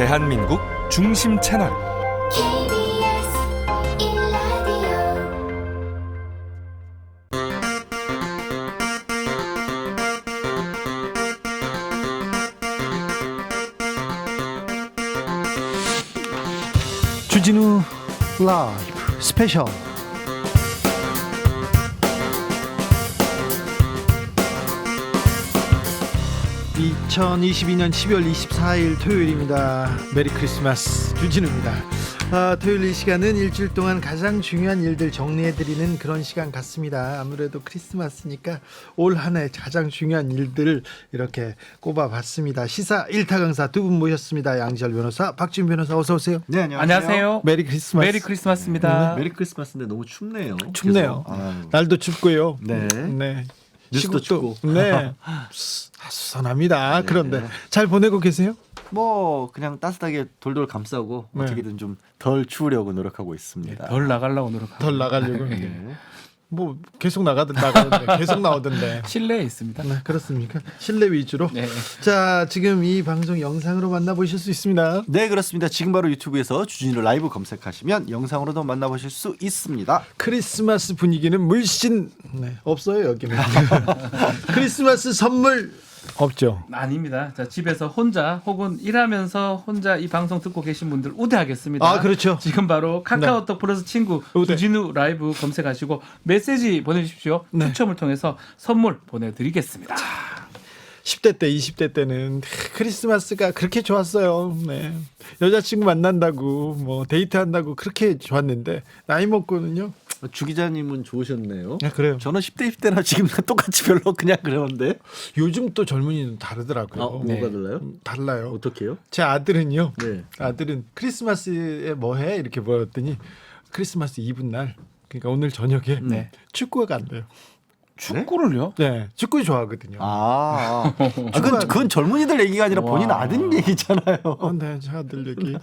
대한민국 중심 채널 KBS 1라디오 주진우 라이브 스페셜. (2022년 12월 24일) 토요일입니다. 메리 크리스마스, 주진우입니다. 토요일 이 시간은 일주일 동안 가장 중요한 일들 정리해드리는 그런 시간 같습니다. 아무래도 크리스마스니까 올 한 해 가장 중요한 일들을 이렇게 꼽아봤습니다. 시사 1타 강사 두 분 모셨습니다. 양지열 변호사, 박지훈 변호사, 어서 오세요. 네, 안녕하세요. 메리 크리스마스. 메리 크리스마스입니다. 메리 크리스마스인데 너무 춥네요. 춥네요. 날도 춥고요. 네. 네. 뉴스도 시국도 춥고. 네. 선합니다. 네. 그런데 잘 보내고 계세요? 뭐 그냥 따뜻하게 돌돌 감싸고 네. 어떻게든 좀 덜 추우려고 노력하고 있습니다. 덜 나가려고 노력하고. 덜 나가려고. 네. 뭐 계속 나가던데 계속 나오던데. 실내에 있습니다. 네, 그렇습니까? 실내 위주로. 네. 자, 지금 이 방송 영상으로 만나보실 수 있습니다. 네, 그렇습니다. 지금 바로 유튜브에서 주진우 라이브 검색하시면 영상으로도 만나보실 수 있습니다. 크리스마스 분위기는 물씬 없어요 여기는. 크리스마스 선물 없죠. 아닙니다. 자, 집에서 혼자 혹은 일하면서 혼자 이 방송 듣고 계신 분들 우대하겠습니다. 아, 그렇죠. 지금 바로 카카오톡 플러스 친구 우대. 주진우 라이브 검색하시고 메시지 보내주십시오. 네. 추첨을 통해서 선물 보내드리겠습니다. 10대 때, 20대 때는 크리스마스가 그렇게 좋았어요. 네. 여자친구 만난다고, 뭐 데이트한다고 그렇게 좋았는데 나이 먹고는요. 주 기자님은 좋으셨네요. 아, 그래요. 저는 10대, 20대나 지금 똑같이 별로 그냥 그러는데. 요즘 또 젊은이는 다르더라고요. 네. 뭐가 달라요? 달라요. 어떻게요? 제 아들은요. 네. 아들은 크리스마스에 뭐 해? 이렇게 물었더니 크리스마스 이브 날, 그러니까 오늘 저녁에 네. 축구가 간대요. 축구를요? 네, 축구 좋아하거든요. 그건 젊은이들 얘기가 아니라 본인 아드님 얘기잖아요. 네, 제 아들 얘기.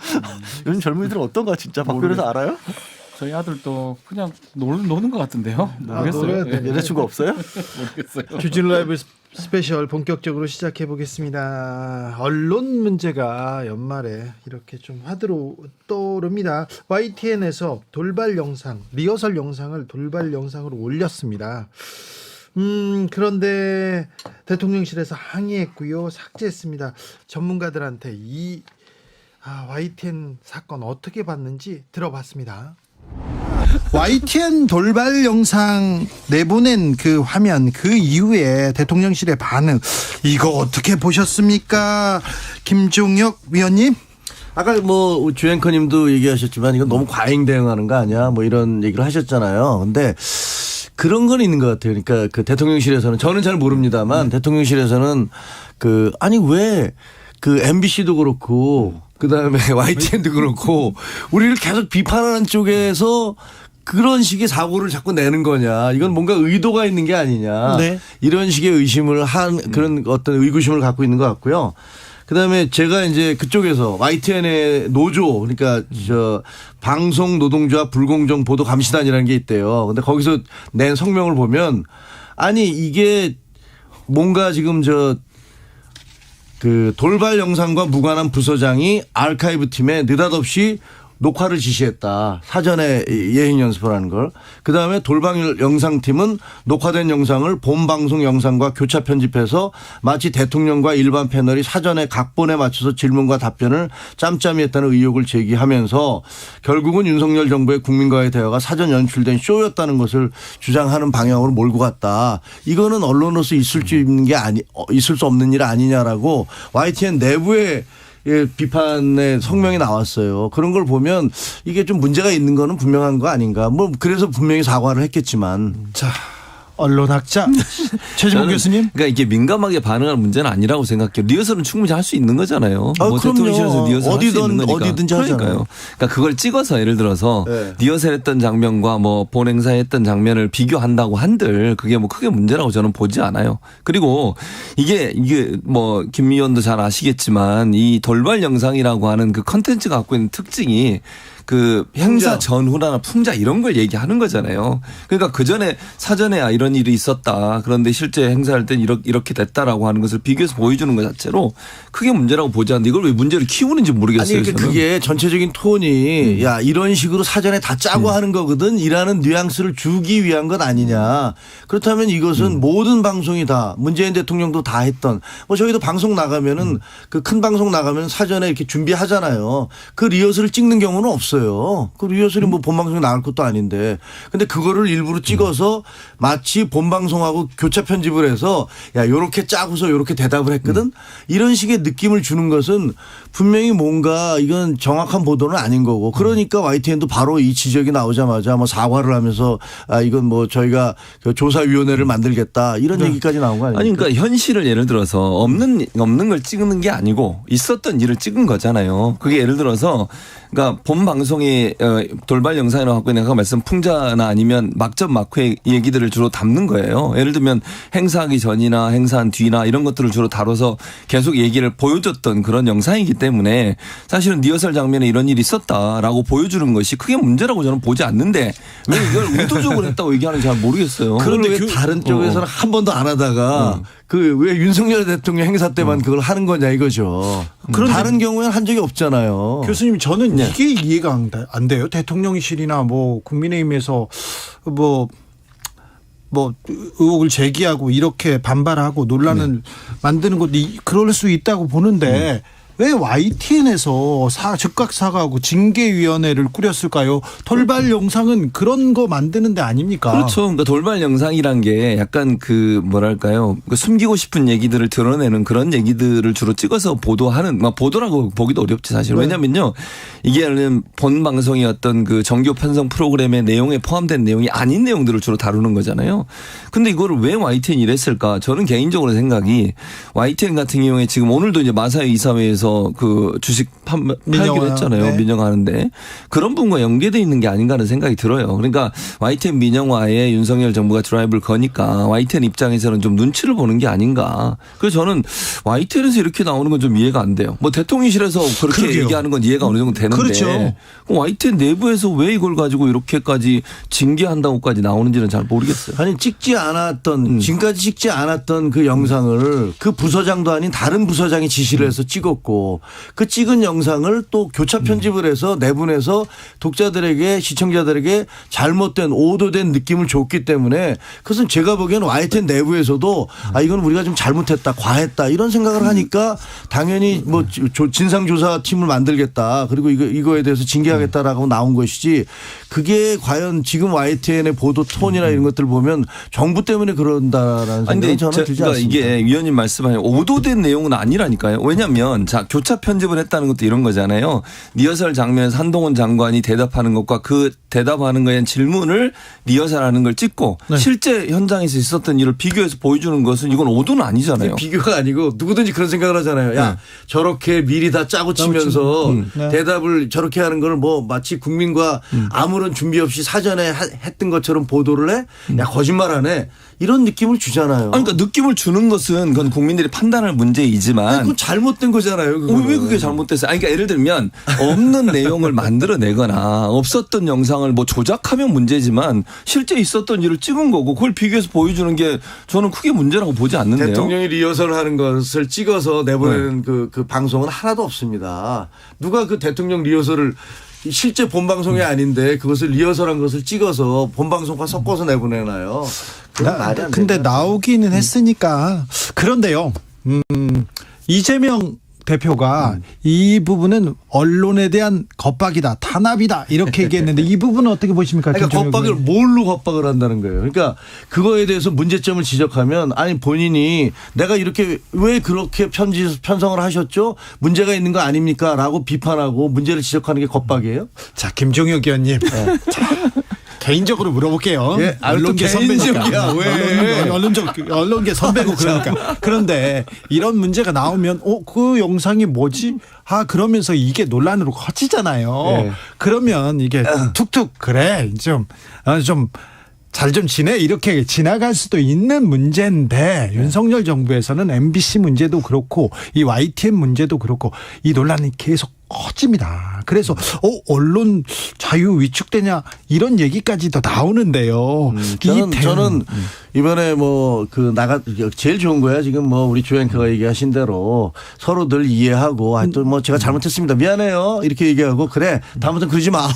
요즘 젊은이들은 어떤가 진짜 박 변호사 알아요? 저희 아들도 그냥 노는 것 같은데요. 모르겠어요. 놀아야 돼. 여자친구 없어요? 모르겠어요. 주진우 라이브 스페셜 본격적으로 시작해 보겠습니다. 언론 문제가 연말에 이렇게 좀 화두로 떠오릅니다. YTN에서 돌발 영상, 리허설 영상을 돌발 영상으로 올렸습니다. 그런데 대통령실에서 항의했고요, 삭제했습니다. 전문가들한테 이 YTN 사건 어떻게 봤는지 들어봤습니다. YTN 돌발 영상 내보낸 그 화면, 그 이후에 대통령실의 반응, 이거 어떻게 보셨습니까? 김종혁 위원님? 아까 뭐 주앵커님도 얘기하셨지만 이건 너무 과잉 대응하는 거 아니야? 뭐 이런 얘기를 하셨잖아요. 근데 그런 건 있는 것 같아요. 그러니까 그 대통령실에서는, 저는 잘 모릅니다만 대통령실에서는 아니 왜 그 MBC도 그렇고 그다음에 YTN도 그렇고 우리를 계속 비판하는 쪽에서 그런 식의 사고를 자꾸 내는 거냐. 이건 뭔가 의도가 있는 게 아니냐. 네. 이런 식의 의심을 한 그런 어떤 의구심을 갖고 있는 것 같고요. 그다음에 제가 이제 그쪽에서 YTN의 노조, 그러니까 방송 노동조합 불공정 보도 감시단이라는 게 있대요. 근데 거기서 낸 성명을 보면 아니 이게 뭔가 지금 그 돌발 영상과 무관한 부서장이 아카이브 팀에 느닷없이 녹화를 지시했다. 사전에 예행 연습을 하는 걸. 그다음에 돌발 영상팀은 녹화된 영상을 본 방송 영상과 교차 편집해서 마치 대통령과 일반 패널이 사전에 각본에 맞춰서 질문과 답변을 짬짬이 했다는 의혹을 제기하면서 결국은 윤석열 정부의 국민과의 대화가 사전 연출된 쇼였다는 것을 주장하는 방향으로 몰고 갔다. 이거는 언론으로서 있을 수 없는 일 아니냐라고 YTN 내부에 비판의 성명이 나왔어요. 그런 걸 보면 이게 좀 문제가 있는 거는 분명한 거 아닌가. 뭐 그래서 분명히 사과를 했겠지만. 자, 언론학자 최진봉 교수님. 그러니까 이게 민감하게 반응할 문제는 아니라고 생각해요. 리허설은 충분히 할 수 있는 거잖아요. 그럼요. 대통령실에서 리허설 할 수 있는 거니까. 어디든지 하잖아요. 그러니까요. 그러니까 그걸 찍어서 예를 들어서 네. 리허설했던 장면과 뭐 본행사했던 장면을 비교한다고 한들 그게 뭐 크게 문제라고 저는 보지 않아요. 그리고 이게 뭐 김 의원도 잘 아시겠지만 이 돌발 영상이라고 하는 그 컨텐츠가 갖고 있는 특징이 그 행사 전후나 풍자 이런 걸 얘기하는 거잖아요. 그러니까 그 전에 사전에 이런 일이 있었다. 그런데 실제 행사할 땐 이렇게 됐다라고 하는 것을 비교해서 보여주는 것 자체로 크게 문제라고 보지 않는데 이걸 왜 문제를 키우는지 모르겠어요. 아니 그러니까 그게 전체적인 톤이 야 이런 식으로 사전에 다 짜고 하는 거거든 이라는 뉘앙스를 주기 위한 것 아니냐. 그렇다면 이것은 모든 방송이 다 문재인 대통령도 다 했던 뭐 저희도 방송 나가면은 그 큰 방송 나가면 사전에 이렇게 준비하잖아요. 그 리허설을 찍는 경우는 없어요. 그 리허설이 뭐 본방송에 나갈 것도 아닌데. 근데 그거를 일부러 찍어서 마치 본방송하고 교차 편집을 해서 야 요렇게 짜고서 요렇게 대답을 했거든. 이런 식의 느낌을 주는 것은 분명히 뭔가 이건 정확한 보도는 아닌 거고. 그러니까 YTN도 바로 이 지적이 나오자마자 뭐 사과를 하면서 아 이건 뭐 저희가 그 조사위원회를 만들겠다 이런 얘기까지 나온 거 아닙니까? 아니 그러니까 현실을 예를 들어서 없는 걸 찍는 게 아니고 있었던 일을 찍은 거잖아요. 그게 예를 들어서 그러니까 본 방송에 돌발 영상이라고 하고 내가 말씀 풍자나 아니면 막전 막후의 얘기들을 주로 담는 거예요. 예를 들면 행사하기 전이나 행사한 뒤나 이런 것들을 주로 다뤄서 계속 얘기를 보여줬던 그런 영상이기 때문에 사실은 리허설 장면에 이런 일이 있었다라고 보여주는 것이 크게 문제라고 저는 보지 않는데 왜 이걸 의도적으로 했다고 얘기하는지 잘 모르겠어요. 그런데 왜 다른 쪽에서는 한 번도 안 하다가 그 왜 윤석열 대통령 행사 때만 그걸 하는 거냐 이거죠. 그런데 다른 경우에는 한 적이 없잖아요. 교수님 저는 네. 이게 이해가 안 돼요. 대통령실이나 뭐 국민의힘에서 뭐 의혹을 제기하고 이렇게 반발하고 논란을 만드는 것도 그럴 수 있다고 보는데 왜 YTN에서 즉각 사과하고 징계위원회를 꾸렸을까요? 돌발 영상은 그런 거 만드는 데 아닙니까? 그렇죠. 그러니까 돌발 영상이란 게 약간 그 뭐랄까요. 숨기고 싶은 얘기들을 드러내는 그런 얘기들을 주로 찍어서 보도하는 보도라고 보기도 어렵지 사실. 네. 왜냐면요. 이게 본 방송이 어떤 그 정규 편성 프로그램의 내용에 포함된 내용이 아닌 내용들을 주로 다루는 거잖아요. 근데 이거를 왜 YTN이 이랬을까? 저는 개인적으로 생각이 YTN 같은 경우에 지금 오늘도 이제 마사회 이사회에서 그 주식 팔기로 했잖아요. 네. 민영화하는데 그런 부분과 연계되어 있는 게 아닌가 하는 생각이 들어요. 그러니까 YTN 민영화에 윤석열 정부가 드라이브를 거니까 YTN 입장에서는 좀 눈치를 보는 게 아닌가. 그래서 저는 YTN에서 이렇게 나오는 건 좀 이해가 안 돼요. 뭐 대통령실에서 그렇게 그러게요. 얘기하는 건 이해가 어느 정도 되는데 그렇죠. YTN 내부에서 왜 이걸 가지고 이렇게까지 징계한다고까지 나오는지는 잘 모르겠어요. 아니 찍지 않았던 지금까지 찍지 않았던 그 영상을 그 부서장도 아닌 다른 부서장이 지시를 해서 찍었고 그 찍은 영상을 또 교차 편집을 해서 내보내서 독자들에게 시청자들에게 잘못된 오도된 느낌을 줬기 때문에 그것은 제가 보기에는 YTN 내부에서도 아 이건 우리가 좀 잘못했다 과했다 이런 생각을 하니까 당연히 뭐 진상조사팀을 만들겠다 그리고 이거에 대해서 징계하겠다라고 나온 것이지 그게 과연 지금 YTN의 보도 톤이나 이런 것들을 보면 정부 때문에 그런다라는 생각이 저는 들지 그러니까 않습니다. 이게 위원님 말씀하신 오도된 내용은 아니라니까요. 왜냐하면 자 교차 편집을 했다는 것도 이런 거잖아요. 리허설 장면에서 한동훈 장관이 대답하는 것과 그 대답하는 거에 대한 질문을 리허설하는 걸 찍고 네. 실제 현장에서 있었던 일을 비교해서 보여주는 것은 이건 오도는 아니잖아요. 비교가 아니고 누구든지 그런 생각을 하잖아요. 야 저렇게 미리 다 짜고 치면서 네. 대답을 저렇게 하는 걸 뭐 마치 국민과 아무런 준비 없이 사전에 했던 것처럼 보도를 해? 야 거짓말하네. 이런 느낌을 주잖아요. 그러니까 느낌을 주는 것은 그건 국민들이 판단할 문제이지만 그건 잘못된 거잖아요. 그거는. 왜 그게 잘못됐어요? 아니, 그러니까 예를 들면 없는 내용을 만들어내거나 없었던 영상을 뭐 조작하면 문제지만 실제 있었던 일을 찍은 거고 그걸 비교해서 보여주는 게 저는 크게 문제라고 보지 않는데요. 대통령이 리허설을 하는 것을 찍어서 내보내는 그 방송은 하나도 없습니다. 누가 그 대통령 리허설을 실제 본방송이 아닌데 그것을 리허설한 것을 찍어서 본방송과 섞어서 내보내나요? 그건 말이 안 근데 되죠. 나오기는 했으니까 그런데요. 이재명 대표가 이 부분은 언론에 대한 겁박이다, 탄압이다 이렇게 얘기했는데 이 부분은 어떻게 보십니까? 그러니까 김종혁 겁박을 의원님? 뭘로 겁박을 한다는 거예요. 그러니까 그거에 대해서 문제점을 지적하면 아니 본인이 내가 이렇게 왜 그렇게 편성을 하셨죠? 문제가 있는 거 아닙니까? 라고 비판하고 문제를 지적하는 게 겁박이에요? 자, 김종혁 의원님. 자, 개인적으로 물어볼게요. 예, 언론계 또 개인적이야. 선배니까. 왜? 언론계 선배고 그러니까. 그런데 이런 문제가 나오면 그 영상이 뭐지? 그러면서 이게 논란으로 커지잖아요. 예. 그러면 이게 툭툭 그래 좀 잘 좀 지내 이렇게 지나갈 수도 있는 문제인데 윤석열 정부에서는 MBC 문제도 그렇고 이 YTN 문제도 그렇고 이 논란이 계속 커집니다. 그래서 언론 자유 위축되냐 이런 얘기까지도 나오는데요. 저는 이번에 제일 좋은 거야. 지금 우리 주앵커가 얘기하신 대로 서로들 이해하고 또 제가 잘못했습니다. 미안해요. 이렇게 얘기하고 그래 다음부터는 그러지 마.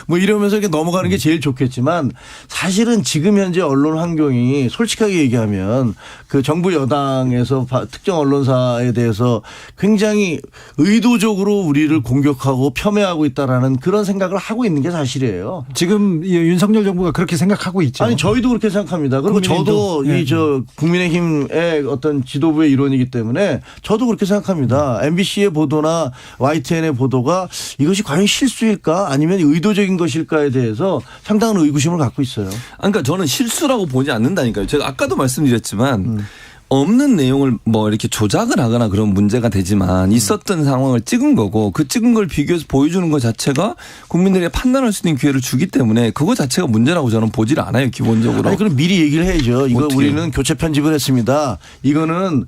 이러면서 이렇게 넘어가는 게 제일 좋겠지만 사실은 지금 현재 언론 환경이 솔직하게 얘기하면 그 정부 여당에서 특정 언론사에 대해서 굉장히 의도적으로 우리를 공격하고 폄훼하고 있다라는 그런 생각을 하고 있는 게 사실이에요. 지금 윤석열 정부가 그렇게 생각하고 있죠. 아니 저희도 그렇게 생각합니다. 그리고 저도 국민의힘의 어떤 지도부의 일원이기 때문에 저도 그렇게 생각합니다. MBC의 보도나 YTN의 보도가 이것이 과연 실수일까 아니면 의도적인 것일까에 대해서 상당한 의구심을 갖고 있어요. 그러니까 저는 실수라고 보지 않는다니까요. 제가 아까도 말씀드렸지만 없는 내용을 이렇게 조작을 하거나 그런 문제가 되지만 있었던 상황을 찍은 거고 그 찍은 걸 비교해서 보여주는 것 자체가 국민들에게 판단할 수 있는 기회를 주기 때문에 그거 자체가 문제라고 저는 보질 않아요. 기본적으로. 아니 그럼 미리 얘기를 해야죠. 이거 어떻게. 우리는 교체 편집을 했습니다. 이거는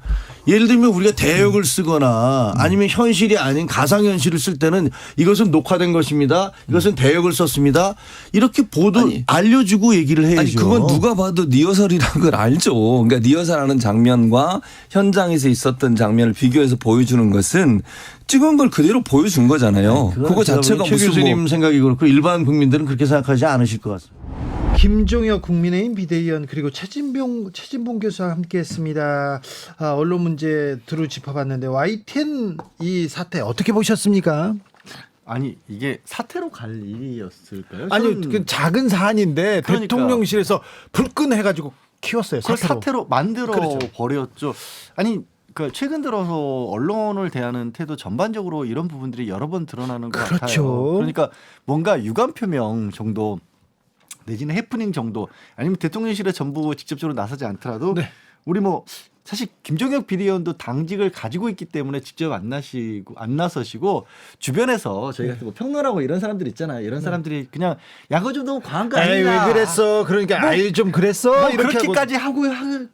예를 들면 우리가 대역을 쓰거나 아니면 현실이 아닌 가상현실을 쓸 때는 이것은 녹화된 것입니다. 이것은 대역을 썼습니다. 이렇게 알려주고 얘기를 해야죠. 아니 그건 누가 봐도 리허설이라는 걸 알죠. 그러니까 리허설하는 장면과 현장에서 있었던 장면을 비교해서 보여주는 것은 찍은 걸 그대로 보여준 거잖아요. 그거 자체가 최 무슨 교수님 생각이 그렇고 일반 국민들은 그렇게 생각하지 않으실 것 같습니다. 김종혁 국민의힘 비대위원 그리고 최진봉 교수와 함께했습니다. 언론 문제 두루 짚어봤는데 YTN 이 사태 어떻게 보셨습니까? 아니 이게 사태로 갈 일이었을까요? 아니 그 작은 사안인데 그러니까. 대통령실에서 불끈 해가지고 키웠어요. 그걸 사태로 만들어 그렇죠. 버렸죠. 아니 그 최근 들어서 언론을 대하는 태도 전반적으로 이런 부분들이 여러 번 드러나는 것 그렇죠. 같아요. 그러니까 뭔가 유감 표명 정도 내지는 해프닝 정도 아니면 대통령실에 전부 직접적으로 나서지 않더라도 네. 우리 사실 김종혁 비대위원도 당직을 가지고 있기 때문에 직접 안 나서시고 주변에서 저희가 평론하고 이런 사람들 있잖아요. 이런 사람들이 그냥 야 그거 좀 너무 과한 거 에이 아니냐. 왜 그랬어? 그러니까 아이 좀 그랬어? 이렇게 그렇게까지 하고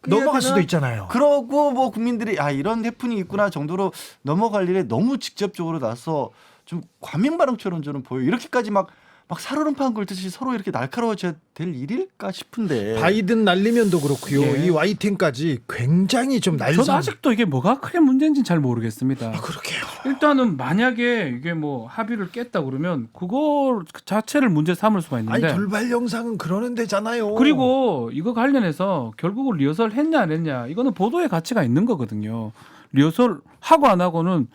넘어갈 수도 있잖아요. 그러고 국민들이 이런 해프닝이 있구나 정도로 넘어갈 일에 너무 직접적으로 나서 좀 과민 반응처럼 저는 보여요. 이렇게까지 막 살얼음판 걸듯이 서로 이렇게 날카로워져야 될 일일까 싶은데. 바이든 날리면도 그렇고요. 예. 이 YTN까지 굉장히 좀 저도 아직도 이게 뭐가 크게 문제인지는 잘 모르겠습니다. 그렇게요. 일단은 만약에 이게 합의를 깼다 그러면 그거 자체를 문제 삼을 수가 있는데. 아니 돌발 영상은 그러는 데잖아요. 그리고 이거 관련해서 결국은 리허설 했냐 안 했냐 이거는 보도의 가치가 있는 거거든요. 리허설 하고 안 하고는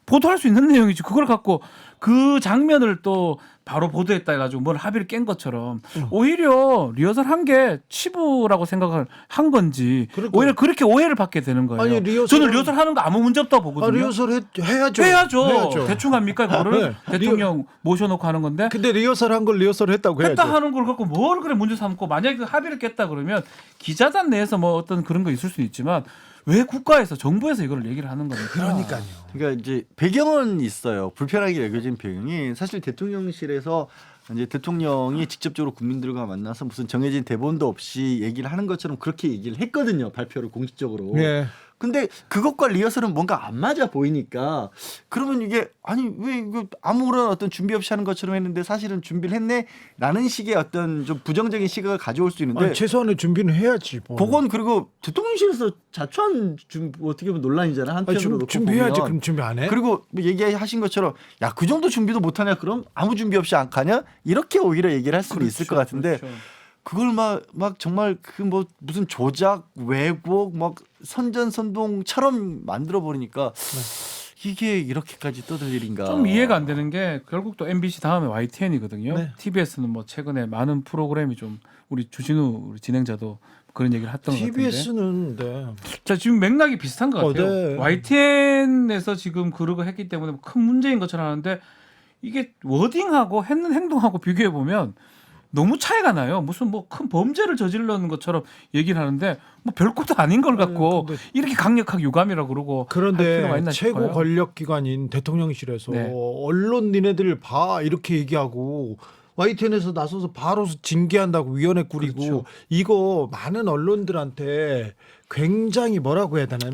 보도할 수 있는 내용이지. 그걸 갖고 그 장면을 또 바로 보도했다 해가지고 뭘 합의를 깬 것처럼 오히려 리허설 한 게 치부라고 생각을 한 건지 오히려 그렇게 오해를 받게 되는 거예요. 아니, 저는 리허설 하는 거 아무 문제 없다고 보거든요. 리허설 해야죠. 해야죠. 대충 합니까 그거를 네. 대통령 모셔놓고 하는 건데. 근데 리허설 한 걸 리허설 했다고 해야죠. 했다 하는 걸 갖고 뭘 그래 문제 삼고 만약에 그 합의를 깼다 그러면 기자단 내에서 어떤 그런 거 있을 수 있지만 왜 국가에서 정부에서 이걸 얘기를 하는 겁니까? 그러니까요. 그러니까 이제 배경은 있어요. 불편하게 여겨진 배경이 사실 대통령실에서 이제 대통령이 직접적으로 국민들과 만나서 무슨 정해진 대본도 없이 얘기를 하는 것처럼 그렇게 얘기를 했거든요. 발표를 공식적으로. 예. 근데 그것과 리허설은 뭔가 안 맞아 보이니까 그러면 이게 왜 이거 아무런 어떤 준비 없이 하는 것처럼 했는데 사실은 준비를 했네라는 식의 어떤 좀 부정적인 시각을 가져올 수 있는데 최소한의 준비는 해야지. 그건 그리고 대통령실에서 자초한 어떻게 보면 논란이잖아. 한편으로 놓고 준비해야지. 보면. 그럼 준비 안 해? 그리고 얘기하신 것처럼 야 그 정도 준비도 못하냐 그럼 아무 준비 없이 안 가냐 이렇게 오히려 얘기를 할 수는 있을 것 같은데 그렇죠. 그걸 막 정말 무슨 조작 왜곡 선전선동처럼 만들어 버리니까 이게 이렇게까지 떠들 일인가 좀 이해가 안 되는 게 결국 또 MBC 다음에 YTN이거든요. 네. TBS는 최근에 많은 프로그램이 좀 우리 주진우 우리 진행자도 그런 얘기를 했던 것 같은데. TBS는 자 지금 맥락이 비슷한 것 같아요. 네. YTN에서 지금 그러고 했기 때문에 큰 문제인 것처럼 하는데 이게 워딩하고 했는 행동하고 비교해 보면 너무 차이가 나요. 무슨 큰 범죄를 저질러는 것처럼 얘기를 하는데 별것도 아닌 걸 갖고 이렇게 강력하게 유감이라고 그러고 할 필요가 그런데 있나 최고 싶어요. 권력기관인 대통령실에서 네. 언론 니네들 봐 이렇게 얘기하고 YTN에서 나서서 바로 징계한다고 위원회 꾸리고 그렇죠. 이거 많은 언론들한테 굉장히 뭐라고 해야 되나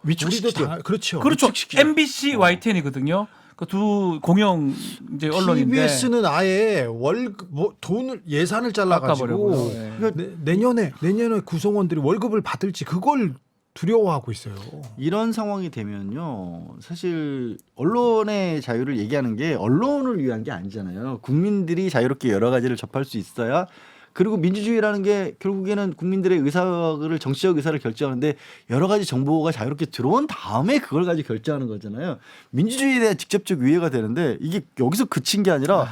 위축시키죠. 그렇죠. 그렇죠. 위축시키죠. MBC, YTN이거든요. 그 두 공영 이제 언론인데 TBS는 아예 월급 뭐 돈을 예산을 잘라가지고 깎아버리고요. 예. 그러니까 내년에 구성원들이 월급을 받을지 그걸 두려워하고 있어요. 이런 상황이 되면요, 사실 언론의 자유를 얘기하는 게 언론을 위한 게 아니잖아요. 국민들이 자유롭게 여러 가지를 접할 수 있어야. 그리고 민주주의라는 게 결국에는 국민들의 의사를 정치적 의사를 결정하는데 여러 가지 정보가 자유롭게 들어온 다음에 그걸 가지고 결정하는 거잖아요. 민주주의에 대한 직접적 위해가 되는데 이게 여기서 그친 게 아니라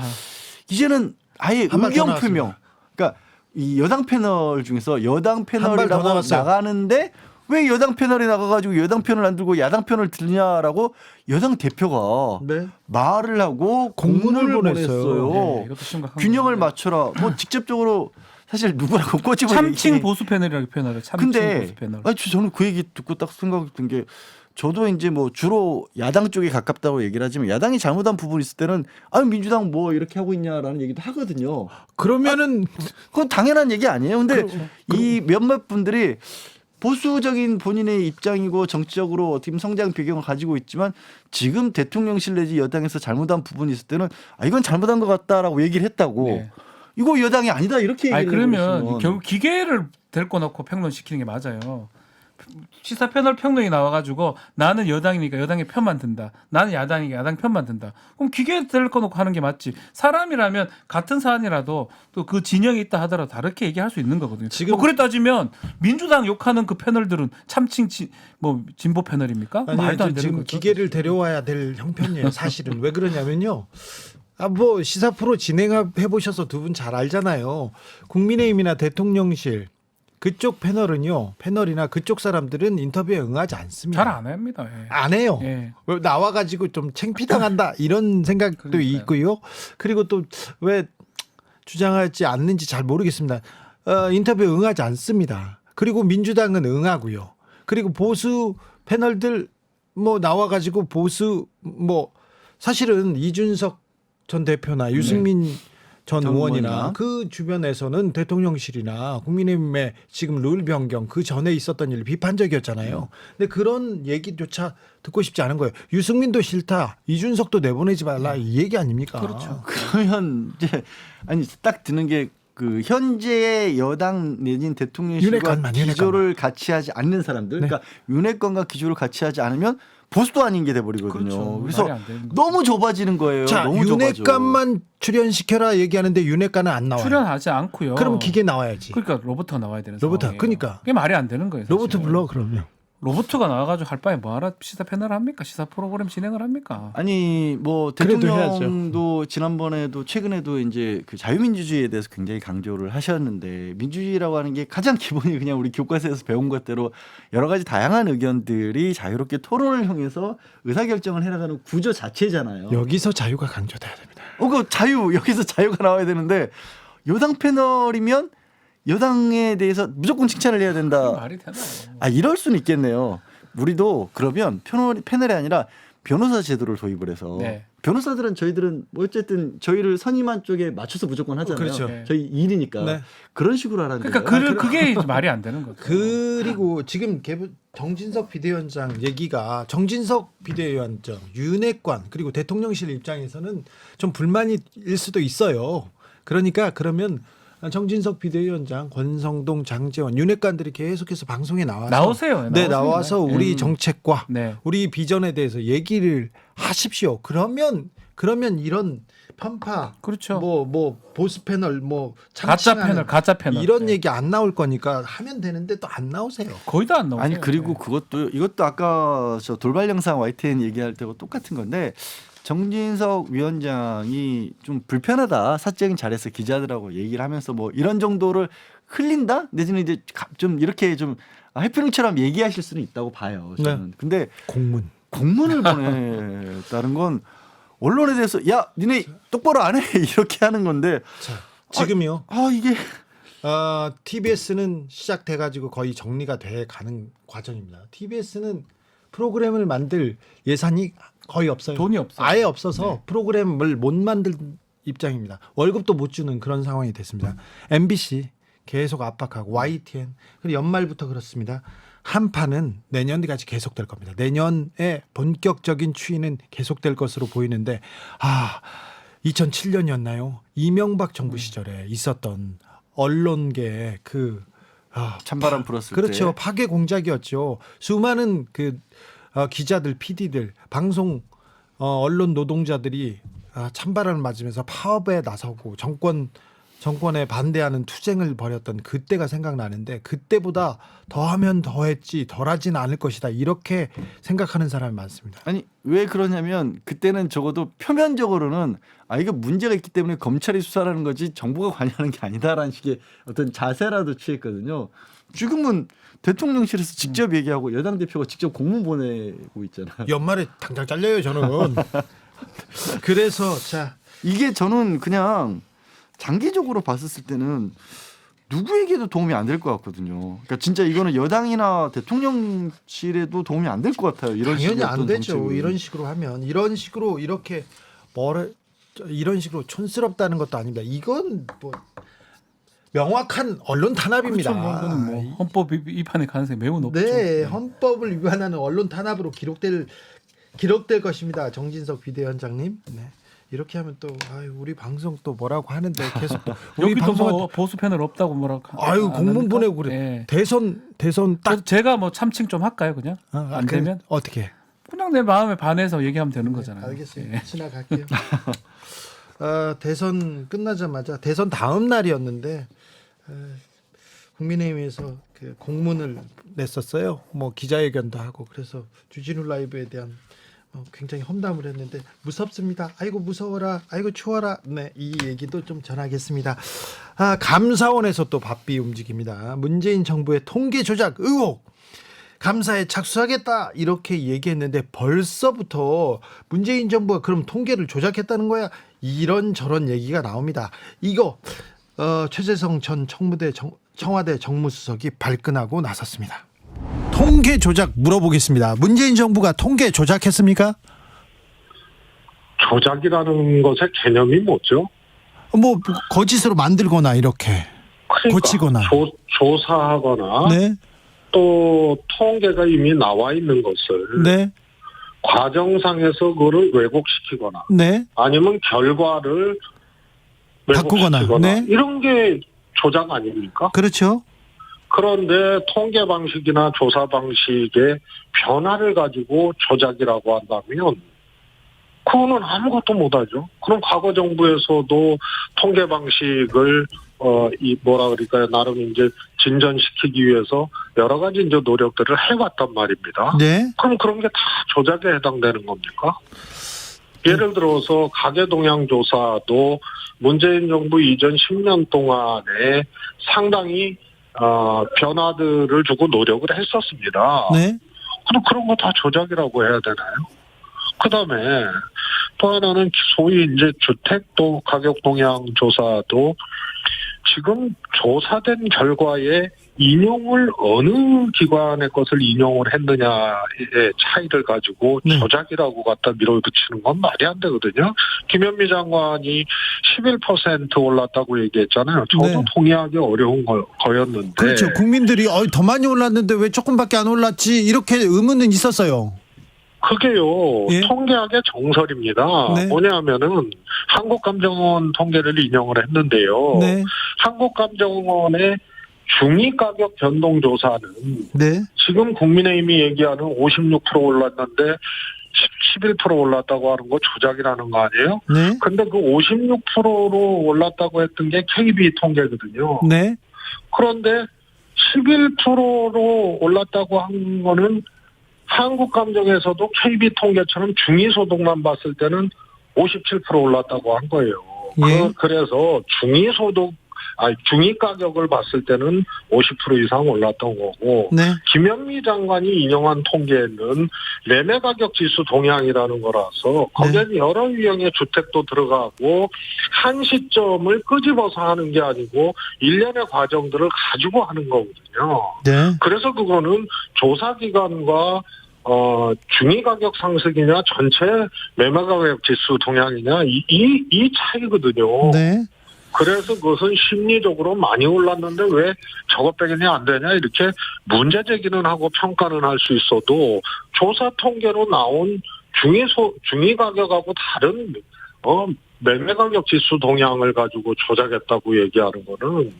이제는 아예 한발더 의견 표명. 나왔습니다. 그러니까 이 여당 패널 중에서 여당 한발 패널이 더 나왔어요. 나가는데 왜 여당 패널이 나가가지고 여당 편을 안 들고 야당 편을 들냐라고 여당 대표가 네. 말을 하고 공문을 보냈어요. 네, 이것도 심각한 균형을 거예요. 맞춰라. 뭐 직접적으로 사실 누구라고 꼬집어 참칭 얘기- 보수 패널이라고 표현하죠. 참칭 근데 보수 패널. 아니, 저는 그 얘기 듣고 딱 생각이 든 게 저도 이제 뭐 주로 야당 쪽에 가깝다고 얘기를 하지만 야당이 잘못한 부분이 있을 때는 아니 민주당 뭐 이렇게 하고 있냐라는 얘기도 하거든요. 그러면은 그건 당연한 얘기 아니에요. 근데 이 몇몇 분들이 보수적인 본인의 입장이고 정치적으로 어떻게 보면 성장 배경을 가지고 있지만 지금 대통령실 내지 여당에서 잘못한 부분이 있을 때는 아 이건 잘못한 것 같다라고 얘기를 했다고. 네. 이거 여당이 아니다 이렇게 얘기를 아니 그러면 해버리시면. 결국 기계를 데리고 놓고 평론시키는 게 맞아요. 시사 패널 평론이 나와가지고 나는 여당이니까 여당의 편만 든다. 나는 야당이니까 야당 편만 든다. 그럼 기계 데리고 놓고 하는 게 맞지. 사람이라면 같은 사안이라도 또 그 진영이 있다 하더라도 다르게 얘기할 수 있는 거거든요. 지금- 뭐 그래 따지면 민주당 욕하는 그 패널들은 참칭 뭐 진보 패널입니까? 아니 말도 안 되는 지금 거죠. 기계를 데려와야 될 형편이에요. 사실은 왜 그러냐면요. 뭐 시사 프로 진행해 보셔서 두 분 잘 알잖아요. 국민의힘이나 대통령실 그쪽 패널이나 그쪽 사람들은 인터뷰에 응하지 않습니다. 잘 안 합니다. 예. 안 해요. 예. 왜 나와가지고 좀 창피당한다 이런 생각도 그러니까요. 있고요. 그리고 또 왜 주장하지 않는지 잘 모르겠습니다. 인터뷰에 응하지 않습니다. 그리고 민주당은 응하고요. 그리고 보수 패널들 뭐 나와가지고 보수 뭐 사실은 이준석 전 대표나 유승민 전 전 의원이나 의원이나. 그 주변에서는 대통령실이나 국민의힘의 지금 룰 변경 그 전에 있었던 일 비판적이었잖아요. 근데 그런 얘기조차 듣고 싶지 않은 거예요. 유승민도 싫다, 이준석도 내보내지 말라 이 얘기 아닙니까? 그렇죠. 그러면 이제 아니 딱 드는 게 그 현재의 여당 내진 대통령실과 윤핵관만, 기조를 같이 하지 않는 사람들, 네. 그러니까 윤핵관과 기조를 같이 하지 않으면 보수도 아닌 게 돼버리거든요. 그렇죠. 그래서 말이 안 되는 거죠. 너무 좁아지는 거예요. 자, 너무 좁아져. 윤핵관만 출연시켜라 얘기하는데 윤핵관은 안 나와요. 출연하지 않고요. 그럼 기계 나와야지. 그러니까 로버트가 나와야 되는 로버트, 상황이에요. 그러니까. 그게 말이 안 되는 거예요. 로버트 사실은. 불러 그러면. 로버트가 나와가지고 할 바에 뭐하라 시사 패널 합니까? 시사 프로그램 진행을 합니까? 아니 뭐 그래도 대통령도 지난번에도 최근에도 이제 그 자유민주주의에 대해서 굉장히 강조를 하셨는데 민주주의라고 하는 게 가장 기본이 그냥 우리 교과서에서 배운 것대로 여러 가지 다양한 의견들이 자유롭게 토론을 통해서 의사결정을 해나가는 구조 자체잖아요. 여기서 자유가 강조돼야 됩니다. 그 자유 여기서 자유가 나와야 되는데 여당 패널이면 여당에 대해서 무조건 칭찬을 해야 된다. 말이 되나요? 아 이럴 수는 있겠네요. 우리도 그러면 패널이 아니라 변호사 제도를 도입을 해서 네. 변호사들은 저희들은 뭐 어쨌든 저희를 선임한 쪽에 맞춰서 무조건 하잖아요. 그렇죠. 네. 저희 일이니까 네. 그런 식으로 하라는 그러니까 거예요. 그게 이제 말이 안 되는 거죠. 그리고 지금 정진석 비대위원장 얘기가 정진석 비대위원장, 윤핵관 그리고 대통령실 입장에서는 좀 불만일 수도 있어요. 그러니까 그러면 정진석 비대위원장, 권성동, 장제원 윤핵관들이 계속해서 방송에 나와서 나오세요. 네, 나와서 네. 우리 정책과 네. 우리 비전에 대해서 얘기를 하십시오. 그러면 이런 편파, 그렇죠. 뭐 보수 패널, 뭐 가짜 창칭하는 가짜 패널. 이런 네. 얘기 안 나올 거니까 하면 되는데 또 안 나오세요. 거의 다 안 나오세요. 아니 그리고 네. 이것도 아까 저 돌발 영상 YTN 얘기할 때와 똑같은 건데 정진석 위원장이 좀 불편하다 사적인 자리에서 기자들하고 얘기를 하면서 뭐 이런 정도를 흘린다 내지는 이제 좀 이렇게 좀 해프닝처럼 얘기하실 수는 있다고 봐요. 저는. 네. 근데 공문을 보냈다는 건 언론에 대해서 야 니네 똑바로 안 해 이렇게 하는 건데 자, 지금요. 이게 TBS는 시작돼가지고 거의 정리가 돼 가는 과정입니다. TBS는 프로그램을 만들 예산이 거의 없어요. 돈이 없어요. 아예 없어서 네. 프로그램을 못 만들 입장입니다. 월급도 못 주는 그런 상황이 됐습니다. MBC 계속 압박하고 YTN 그리고 연말부터 그렇습니다. 한파는 내년까지 계속될 겁니다. 내년에 본격적인 추위는 계속될 것으로 보이는데 2007년이었나요? 이명박 정부 시절에 있었던 언론계의 찬바람 불었을 그렇죠. 때. 파괴 공작이었죠. 수많은 기자들, PD들, 방송 언론 노동자들이 찬바람을 맞으면서 파업에 나서고 정권에 반대하는 투쟁을 벌였던 그때가 생각나는데 그때보다 더하면 더했지 덜하진 않을 것이다 이렇게 생각하는 사람이 많습니다. 아니 왜 그러냐면 그때는 적어도 표면적으로는 이거 문제가 있기 때문에 검찰이 수사하는 거지 정부가 관여하는 게 아니다라는 식의 어떤 자세라도 취했거든요. 지금은 대통령실에서 직접 얘기하고 여당 대표가 직접 공문 보내고 있잖아요. 연말에 당장 잘려요 저는. 그래서 이게 저는 그냥 장기적으로 봤을 때는 누구에게도 도움이 안 될 것 같거든요. 그러니까 진짜 이거는 여당이나 대통령실에도 도움이 안 될 것 같아요. 이런 당연히 식의 안 어떤 되죠. 정책은. 이런 식으로 하면 이런 식으로 이렇게 이런 식으로 촌스럽다는 것도 아닙니다. 이건 뭐 명확한 언론 탄압입니다. 그렇죠. 이거는 뭐 헌법 위반의 가능성이 매우 높죠. 네, 헌법을 위반하는 언론 탄압으로 기록될 것입니다. 정진석 비대위원장님. 네. 이렇게 하면 또 우리 방송 또 뭐라고 하는데 계속 우리 여기도 방송 뭐 보수 패널 없다고 뭐라고 공문 보내고 그래. 네. 대선 딱 제가 뭐 참칭 좀 할까요 그냥? 안 되면 어떻게? 그냥 내 마음에 반해서 얘기하면 되는 거잖아요. 알겠습니다. 예. 지나갈게요. 대선 끝나자마자 대선 다음 날이었는데 국민의힘에서 그 공문을 냈었어요. 뭐 기자회견도 하고 그래서 주진우 라이브에 대한 굉장히 험담을 했는데 무섭습니다. 아이고 무서워라. 아이고 추워라. 네, 이 얘기도 좀 전하겠습니다. 감사원에서 또 바삐 움직입니다. 문재인 정부의 통계 조작 의혹. 감사에 착수하겠다 이렇게 얘기했는데 벌써부터 문재인 정부가 그럼 통계를 조작했다는 거야? 이런저런 얘기가 나옵니다. 이거 최재성 전 청와대 정무수석이 발끈하고 나섰습니다. 통계 조작 물어보겠습니다. 문재인 정부가 통계 조작했습니까? 조작이라는 것의 개념이 뭐죠? 뭐 거짓으로 만들거나 이렇게 고치거나 조사하거나 네. 또 통계가 이미 나와 있는 것을 네. 과정상에서 그거를 왜곡시키거나 네. 아니면 결과를 바꾸거나 왜곡시키거나 네. 이런 게 조작 아닙니까? 그렇죠. 그런데 통계 방식이나 조사 방식의 변화를 가지고 조작이라고 한다면 그거는 아무것도 못하죠. 그럼 과거 정부에서도 통계 방식을 나름 이제 진전시키기 위해서 여러 가지 이제 노력들을 해왔단 말입니다. 네. 그럼 그런 게 다 조작에 해당되는 겁니까? 예를 들어서 가계동향 조사도 문재인 정부 이전 10년 동안에 상당히 변화들을 주고 노력을 했었습니다. 네. 그럼 그런 거 다 조작이라고 해야 되나요? 그다음에 또 하나는 소위 이제 주택도 가격 동향 조사도 지금 조사된 결과에 인용을 어느 기관의 것을 인용을 했느냐의 차이를 가지고 네. 조작이라고 갖다 밀어붙이는 건 말이 안 되거든요. 김현미 장관이 11% 올랐다고 얘기했잖아요. 저도 네. 동의하기 어려운 거였는데. 그렇죠. 국민들이 더 많이 올랐는데 왜 조금밖에 안 올랐지 이렇게 의문은 있었어요. 그게요. 예? 통계학의 정설입니다. 네. 뭐냐면은 한국감정원 통계를 인용을 했는데요. 네. 한국감정원의 중위가격 변동조사는 네. 지금 국민의힘이 얘기하는 56% 올랐는데 11% 올랐다고 하는 거 조작이라는 거 아니에요? 네. 근데 그 56%로 올랐다고 했던 게 KB 통계거든요. 네. 그런데 11%로 올랐다고 한 거는 한국감정에서도 KB 통계처럼 중위소득만 봤을 때는 57% 올랐다고 한 거예요. 예. 그래서 중위가격을 봤을 때는 50% 이상 올랐던 거고 네. 김현미 장관이 인용한 통계는 매매가격 지수 동향이라는 거라서 거기에는 여러 유형의 주택도 들어가고 한 시점을 끄집어서 하는 게 아니고 일련의 과정들을 가지고 하는 거거든요. 네. 그래서 그거는 조사기관과 중위가격 상승이냐 전체 매매가격 지수 동향이냐 이 차이거든요. 네. 그래서 그것은 심리적으로 많이 올랐는데 왜 저것 빼기냐 안 되냐 이렇게 문제 제기는 하고 평가는 할 수 있어도 조사 통계로 나온 중위 가격하고 다른 매매 가격 지수 동향을 가지고 조작했다고 얘기하는 거는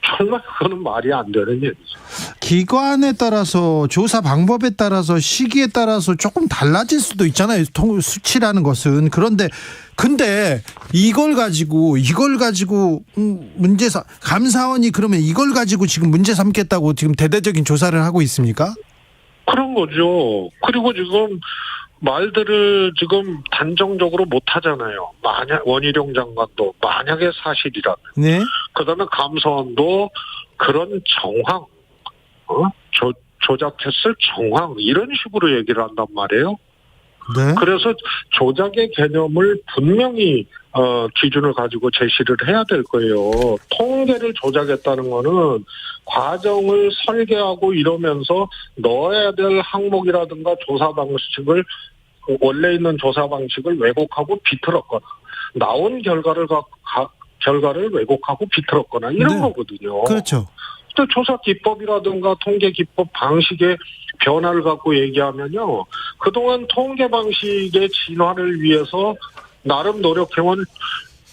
정말 그거는 말이 안 되는 얘기죠. 기관에 따라서 조사 방법에 따라서 시기에 따라서 조금 달라질 수도 있잖아요. 수치라는 것은. 근데 이걸 가지고 감사원이 그러면 이걸 가지고 지금 문제 삼겠다고 지금 대대적인 조사를 하고 있습니까? 그런 거죠. 그리고 지금 말들을 지금 단정적으로 못 하잖아요. 만약 원희룡 장관도 만약에 사실이라면, 네. 그다음에 감사원도 그런 정황, 조작했을 정황 이런 식으로 얘기를 한단 말이에요. 네. 그래서 조작의 개념을 분명히 기준을 가지고 제시를 해야 될 거예요. 통계를 조작했다는 거는 과정을 설계하고 이러면서 넣어야 될 항목이라든가 조사 방식을 원래 있는 조사 방식을 왜곡하고 비틀었거나 나온 결과를 왜곡하고 비틀었거나 이런 네. 거거든요. 그렇죠. 또 조사 기법이라든가 통계 기법 방식의 변화를 갖고 얘기하면요. 그동안 통계 방식의 진화를 위해서 나름 노력해온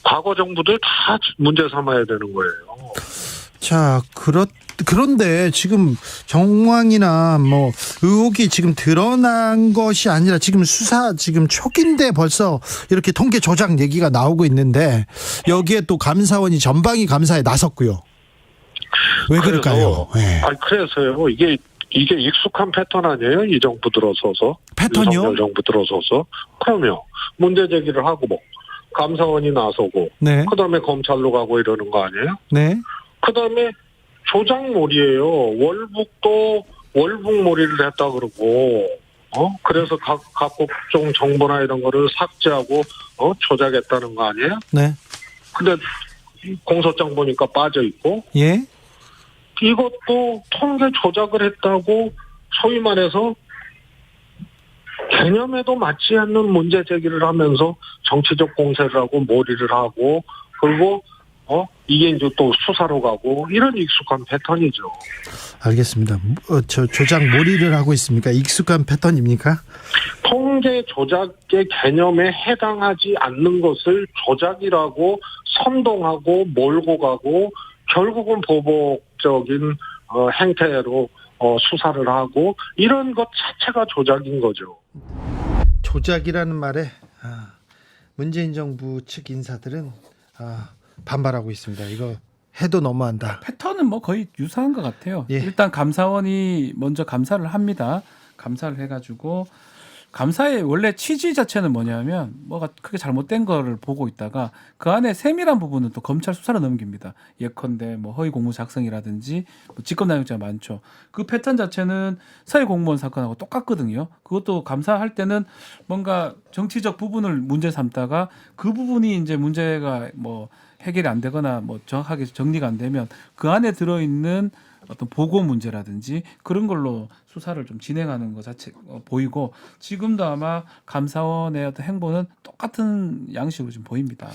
과거 정부들 다 문제 삼아야 되는 거예요. 자, 그런데 지금 정황이나 뭐 의혹이 지금 드러난 것이 아니라 지금 수사 지금 초기인데 벌써 이렇게 통계 조작 얘기가 나오고 있는데 여기에 또 감사원이 전방위 감사에 나섰고요. 왜 그럴까요? 네. 그래서요. 이게 익숙한 패턴 아니에요? 이 정부 들어서서. 패턴이요? 윤석열 정부 들어서서. 그럼요. 문제 제기를 하고 감사원이 나서고. 네. 그다음에 검찰로 가고 이러는 거 아니에요? 네. 그다음에 조작몰이에요. 월북도 월북몰이를 했다 그러고. 그래서 각국종 정보나 이런 거를 삭제하고 조작했다는 거 아니에요? 네. 근데 공소장 보니까 빠져 있고. 예. 이것도 통계 조작을 했다고 소위 말해서 개념에도 맞지 않는 문제 제기를 하면서 정치적 공세를 하고 몰이를 하고 그리고 이게 이제 또 수사로 가고 이런 익숙한 패턴이죠. 알겠습니다. 조작 몰이를 하고 있습니까? 익숙한 패턴입니까? 통계 조작의 개념에 해당하지 않는 것을 조작이라고 선동하고 몰고 가고 결국은 보복적인 행태로 수사를 하고 이런 것 자체가 조작인 거죠. 조작이라는 말에 문재인 정부 측 인사들은 반발하고 있습니다. 이거 해도 너무한다. 패턴은 뭐 거의 유사한 것 같아요. 예. 일단 감사원이 먼저 감사를 합니다. 감사를 해가지고 감사의 원래 취지 자체는 뭐냐면 뭐가 크게 잘못된 거를 보고 있다가 그 안에 세밀한 부분은 또 검찰 수사로 넘깁니다. 예컨대 뭐 허위 공무 작성이라든지 뭐 직권남용죄가 많죠. 그 패턴 자체는 사회 공무원 사건하고 똑같거든요. 그것도 감사할 때는 뭔가 정치적 부분을 문제 삼다가 그 부분이 이제 문제가 뭐 해결이 안 되거나 뭐 정확하게 정리가 안 되면 그 안에 들어있는 어떤 보고 문제라든지 그런 걸로 수사를 좀 진행하는 것 자체 보이고 지금도 아마 감사원의 어떤 행보는 똑같은 양식으로 지금 보입니다.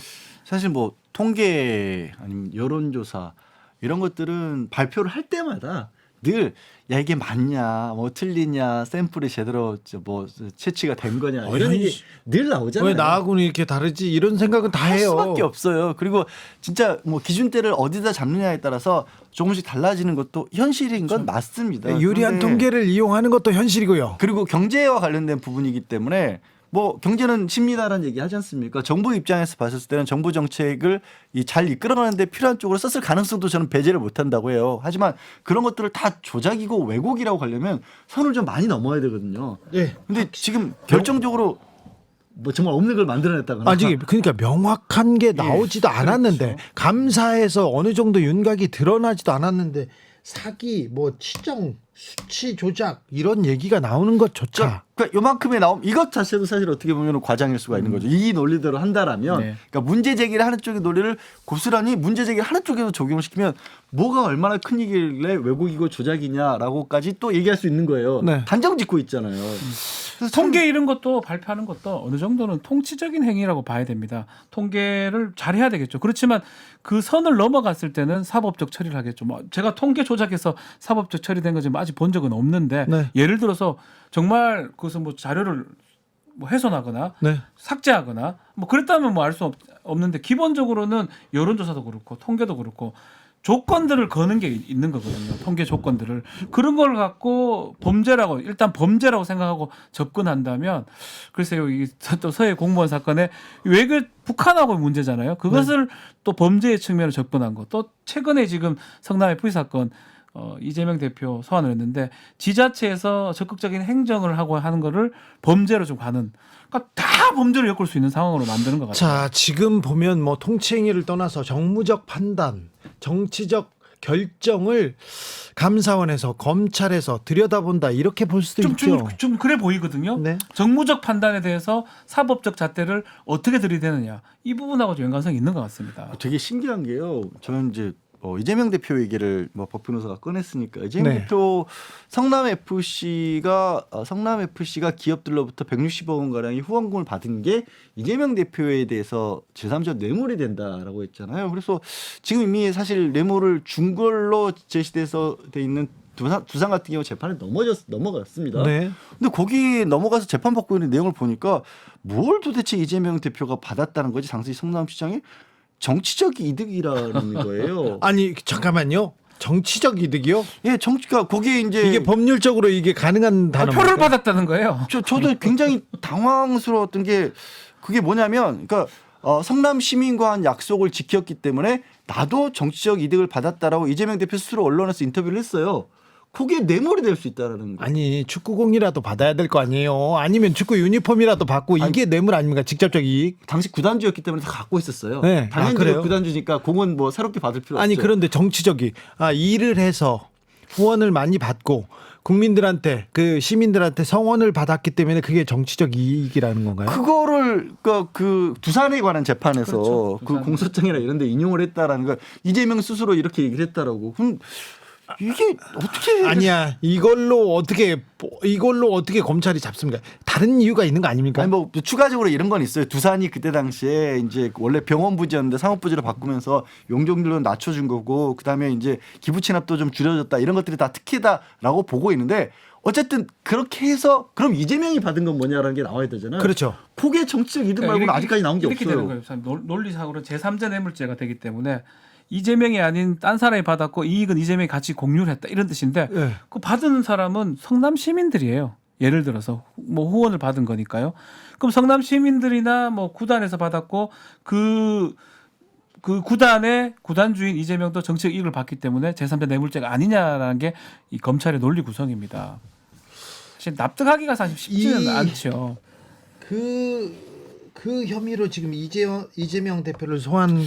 사실 뭐 통계 아니면 여론조사 이런 것들은 발표를 할 때마다 늘 야 이게 맞냐 뭐 틀리냐 샘플이 제대로 뭐 채취가 된 거냐 이런 얘기 늘 나오잖아요. 왜 나하고는 이렇게 다르지 이런 생각은 다 할 해요. 수밖에 없어요. 그리고 진짜 뭐 기준대를 어디다 잡느냐에 따라서 조금씩 달라지는 것도 현실인 건 맞습니다. 유리한 그런데 통계를 이용하는 것도 현실이고요. 그리고 경제와 관련된 부분이기 때문에 뭐 경제는 심리다라는 얘기 하지 않습니까? 정부 입장에서 봤을 때는 정부 정책을 잘 이끌어가는 데 필요한 쪽으로 썼을 가능성도 저는 배제를 못한다고 해요. 하지만 그런 것들을 다 조작이고 왜곡이라고 하려면 선을 좀 많이 넘어야 되거든요. 네. 근데 지금 결정적으로 뭐 정말 없는 걸 만들어냈다거나 아직 그러니까 명확한 게 나오지도 않았는데 그렇죠. 감사에서 어느 정도 윤곽이 드러나지도 않았는데 사기 뭐 치정 수치 조작 이런 얘기가 나오는 것조차 그러니까 요만큼의 나옴 이것 자체도 사실 어떻게 보면 과장일 수가 있는 거죠. 이 논리대로 한다라면 네. 그러니까 문제 제기를 하는 쪽의 논리를 고스란히 문제 제기를 하는 쪽에서 적용을 시키면 뭐가 얼마나 큰 일이길래 왜곡이고 조작이냐라고까지 또 얘기할 수 있는 거예요. 네. 단정 짓고 있잖아요. 그래서 참- 통계 이런 것도 발표하는 것도 어느 정도는 통치적인 행위라고 봐야 됩니다. 통계를 잘 해야 되겠죠. 그렇지만 그 선을 넘어갔을 때는 사법적 처리를 하겠죠. 뭐 제가 통계 조작해서 사법적 처리된 거 지금 아직 본 적은 없는데 네. 예를 들어서 정말 그것은 뭐 자료를 뭐 훼손하거나 네. 삭제하거나 뭐 그랬다면 뭐 알 수 없는데 기본적으로는 여론조사도 그렇고 통계도 그렇고 조건들을 거는 게 있는 거거든요. 통계 조건들을. 그런 걸 갖고 범죄라고 일단 범죄라고 생각하고 접근한다면 글쎄요. 이게 또 서해 공무원 사건에 외교 북한하고 문제잖아요. 그것을 또 범죄의 측면으로 접근한 거. 또 최근에 지금 성남 FE 사건 이재명 대표 소환을 했는데 지자체에서 적극적인 행정을 하고 하는 거를 범죄로 좀 가는 그러니까 다 범죄로 엮을 수 있는 상황으로 만드는 것 같아요. 자, 지금 보면 뭐 통치행위를 떠나서 정무적 판단, 정치적 결정을 감사원에서 검찰에서 들여다본다 이렇게 볼 수도 있죠. 좀 그래 보이거든요. 네. 정무적 판단에 대해서 사법적 잣대를 어떻게 들이대느냐 이 부분하고 좀 연관성이 있는 것 같습니다. 되게 신기한 게요. 저는 이제 이재명 대표 얘기를 뭐 법 변호사가 꺼냈으니까 이재명 네. 대표 성남 FC가 기업들로부터 160억 원 가량의 후원금을 받은 게 이재명 대표에 대해서 제3자 뇌물이 된다라고 했잖아요. 그래서 지금 이미 사실 뇌물을 준 걸로 제시돼서 돼 있는 두산 같은 경우 재판에 넘어갔습니다. 네. 근데 거기 넘어가서 재판 받고 있는 내용을 보니까 뭘 도대체 이재명 대표가 받았다는 거지? 당시 성남시장이 정치적 이득이라는 거예요. 아니 잠깐만요. 정치적 이득이요? 예, 정치가 거기에 이제 이게 법률적으로 이게 가능한 단어입니까? 표를 받았다는 거예요. 저도 굉장히 당황스러웠던 게 그게 뭐냐면, 그러니까 성남 시민과 한 약속을 지켰기 때문에 나도 정치적 이득을 받았다라고 이재명 대표 스스로 언론에서 인터뷰를 했어요. 그게 뇌물이 될 수 있다라는 거. 아니 축구공이라도 받아야 될 거 아니에요. 아니면 축구 유니폼이라도 받고 이게 뇌물 아닙니까? 직접적 이익. 당시 구단주였기 때문에 다 갖고 있었어요. 네. 당연히 그래요? 구단주니까 공은 뭐 새롭게 받을 필요 아니 없죠. 그런데 정치적이 일을 해서 후원을 많이 받고 국민들한테 그 시민들한테 성원을 받았기 때문에 그게 정치적 이익이라는 건가요? 그거를 그 두산에 관한 재판에서 그렇죠. 그 두산. 공소장이나 이런 데 인용을 했다라는 거 이재명 스스로 이렇게 얘기를 했다라고. 그럼 이게 어떻게 아니야. 이걸로 어떻게 검찰이 잡습니까? 다른 이유가 있는 거 아닙니까? 아니 뭐 추가적으로 이런 건 있어요. 두산이 그때 당시에 이제 원래 병원 부지였는데 사업 부지로 바꾸면서 용적률은 낮춰준 거고 그다음에 이제 기부 체납도 좀 줄여졌다 이런 것들이 다 특혜다라고 보고 있는데 어쨌든 그렇게 해서 그럼 이재명이 받은 건 뭐냐라는 게 나와야 되잖아요. 그렇죠. 그게 정치적 이득 말고는 아직까지 나온 게 이렇게 없어요. 되는 거예요. 논리상으로 제3자 뇌물죄가 되기 때문에 이재명이 아닌 딴 사람이 받았고 이익은 이재명이 같이 공유를 했다 이런 뜻인데 네. 그 받은 사람은 성남 시민들이에요. 예를 들어서 뭐 후원을 받은 거니까요. 그럼 성남 시민들이나 뭐 구단에서 받았고 그 구단의 구단주인 이재명도 정치적 이익을 받기 때문에 제3자 뇌물죄가 아니냐라는 게 이 검찰의 논리 구성입니다. 사실 납득하기가 사실 쉽지는 않죠. 그 혐의로 지금 이재명 대표를 소환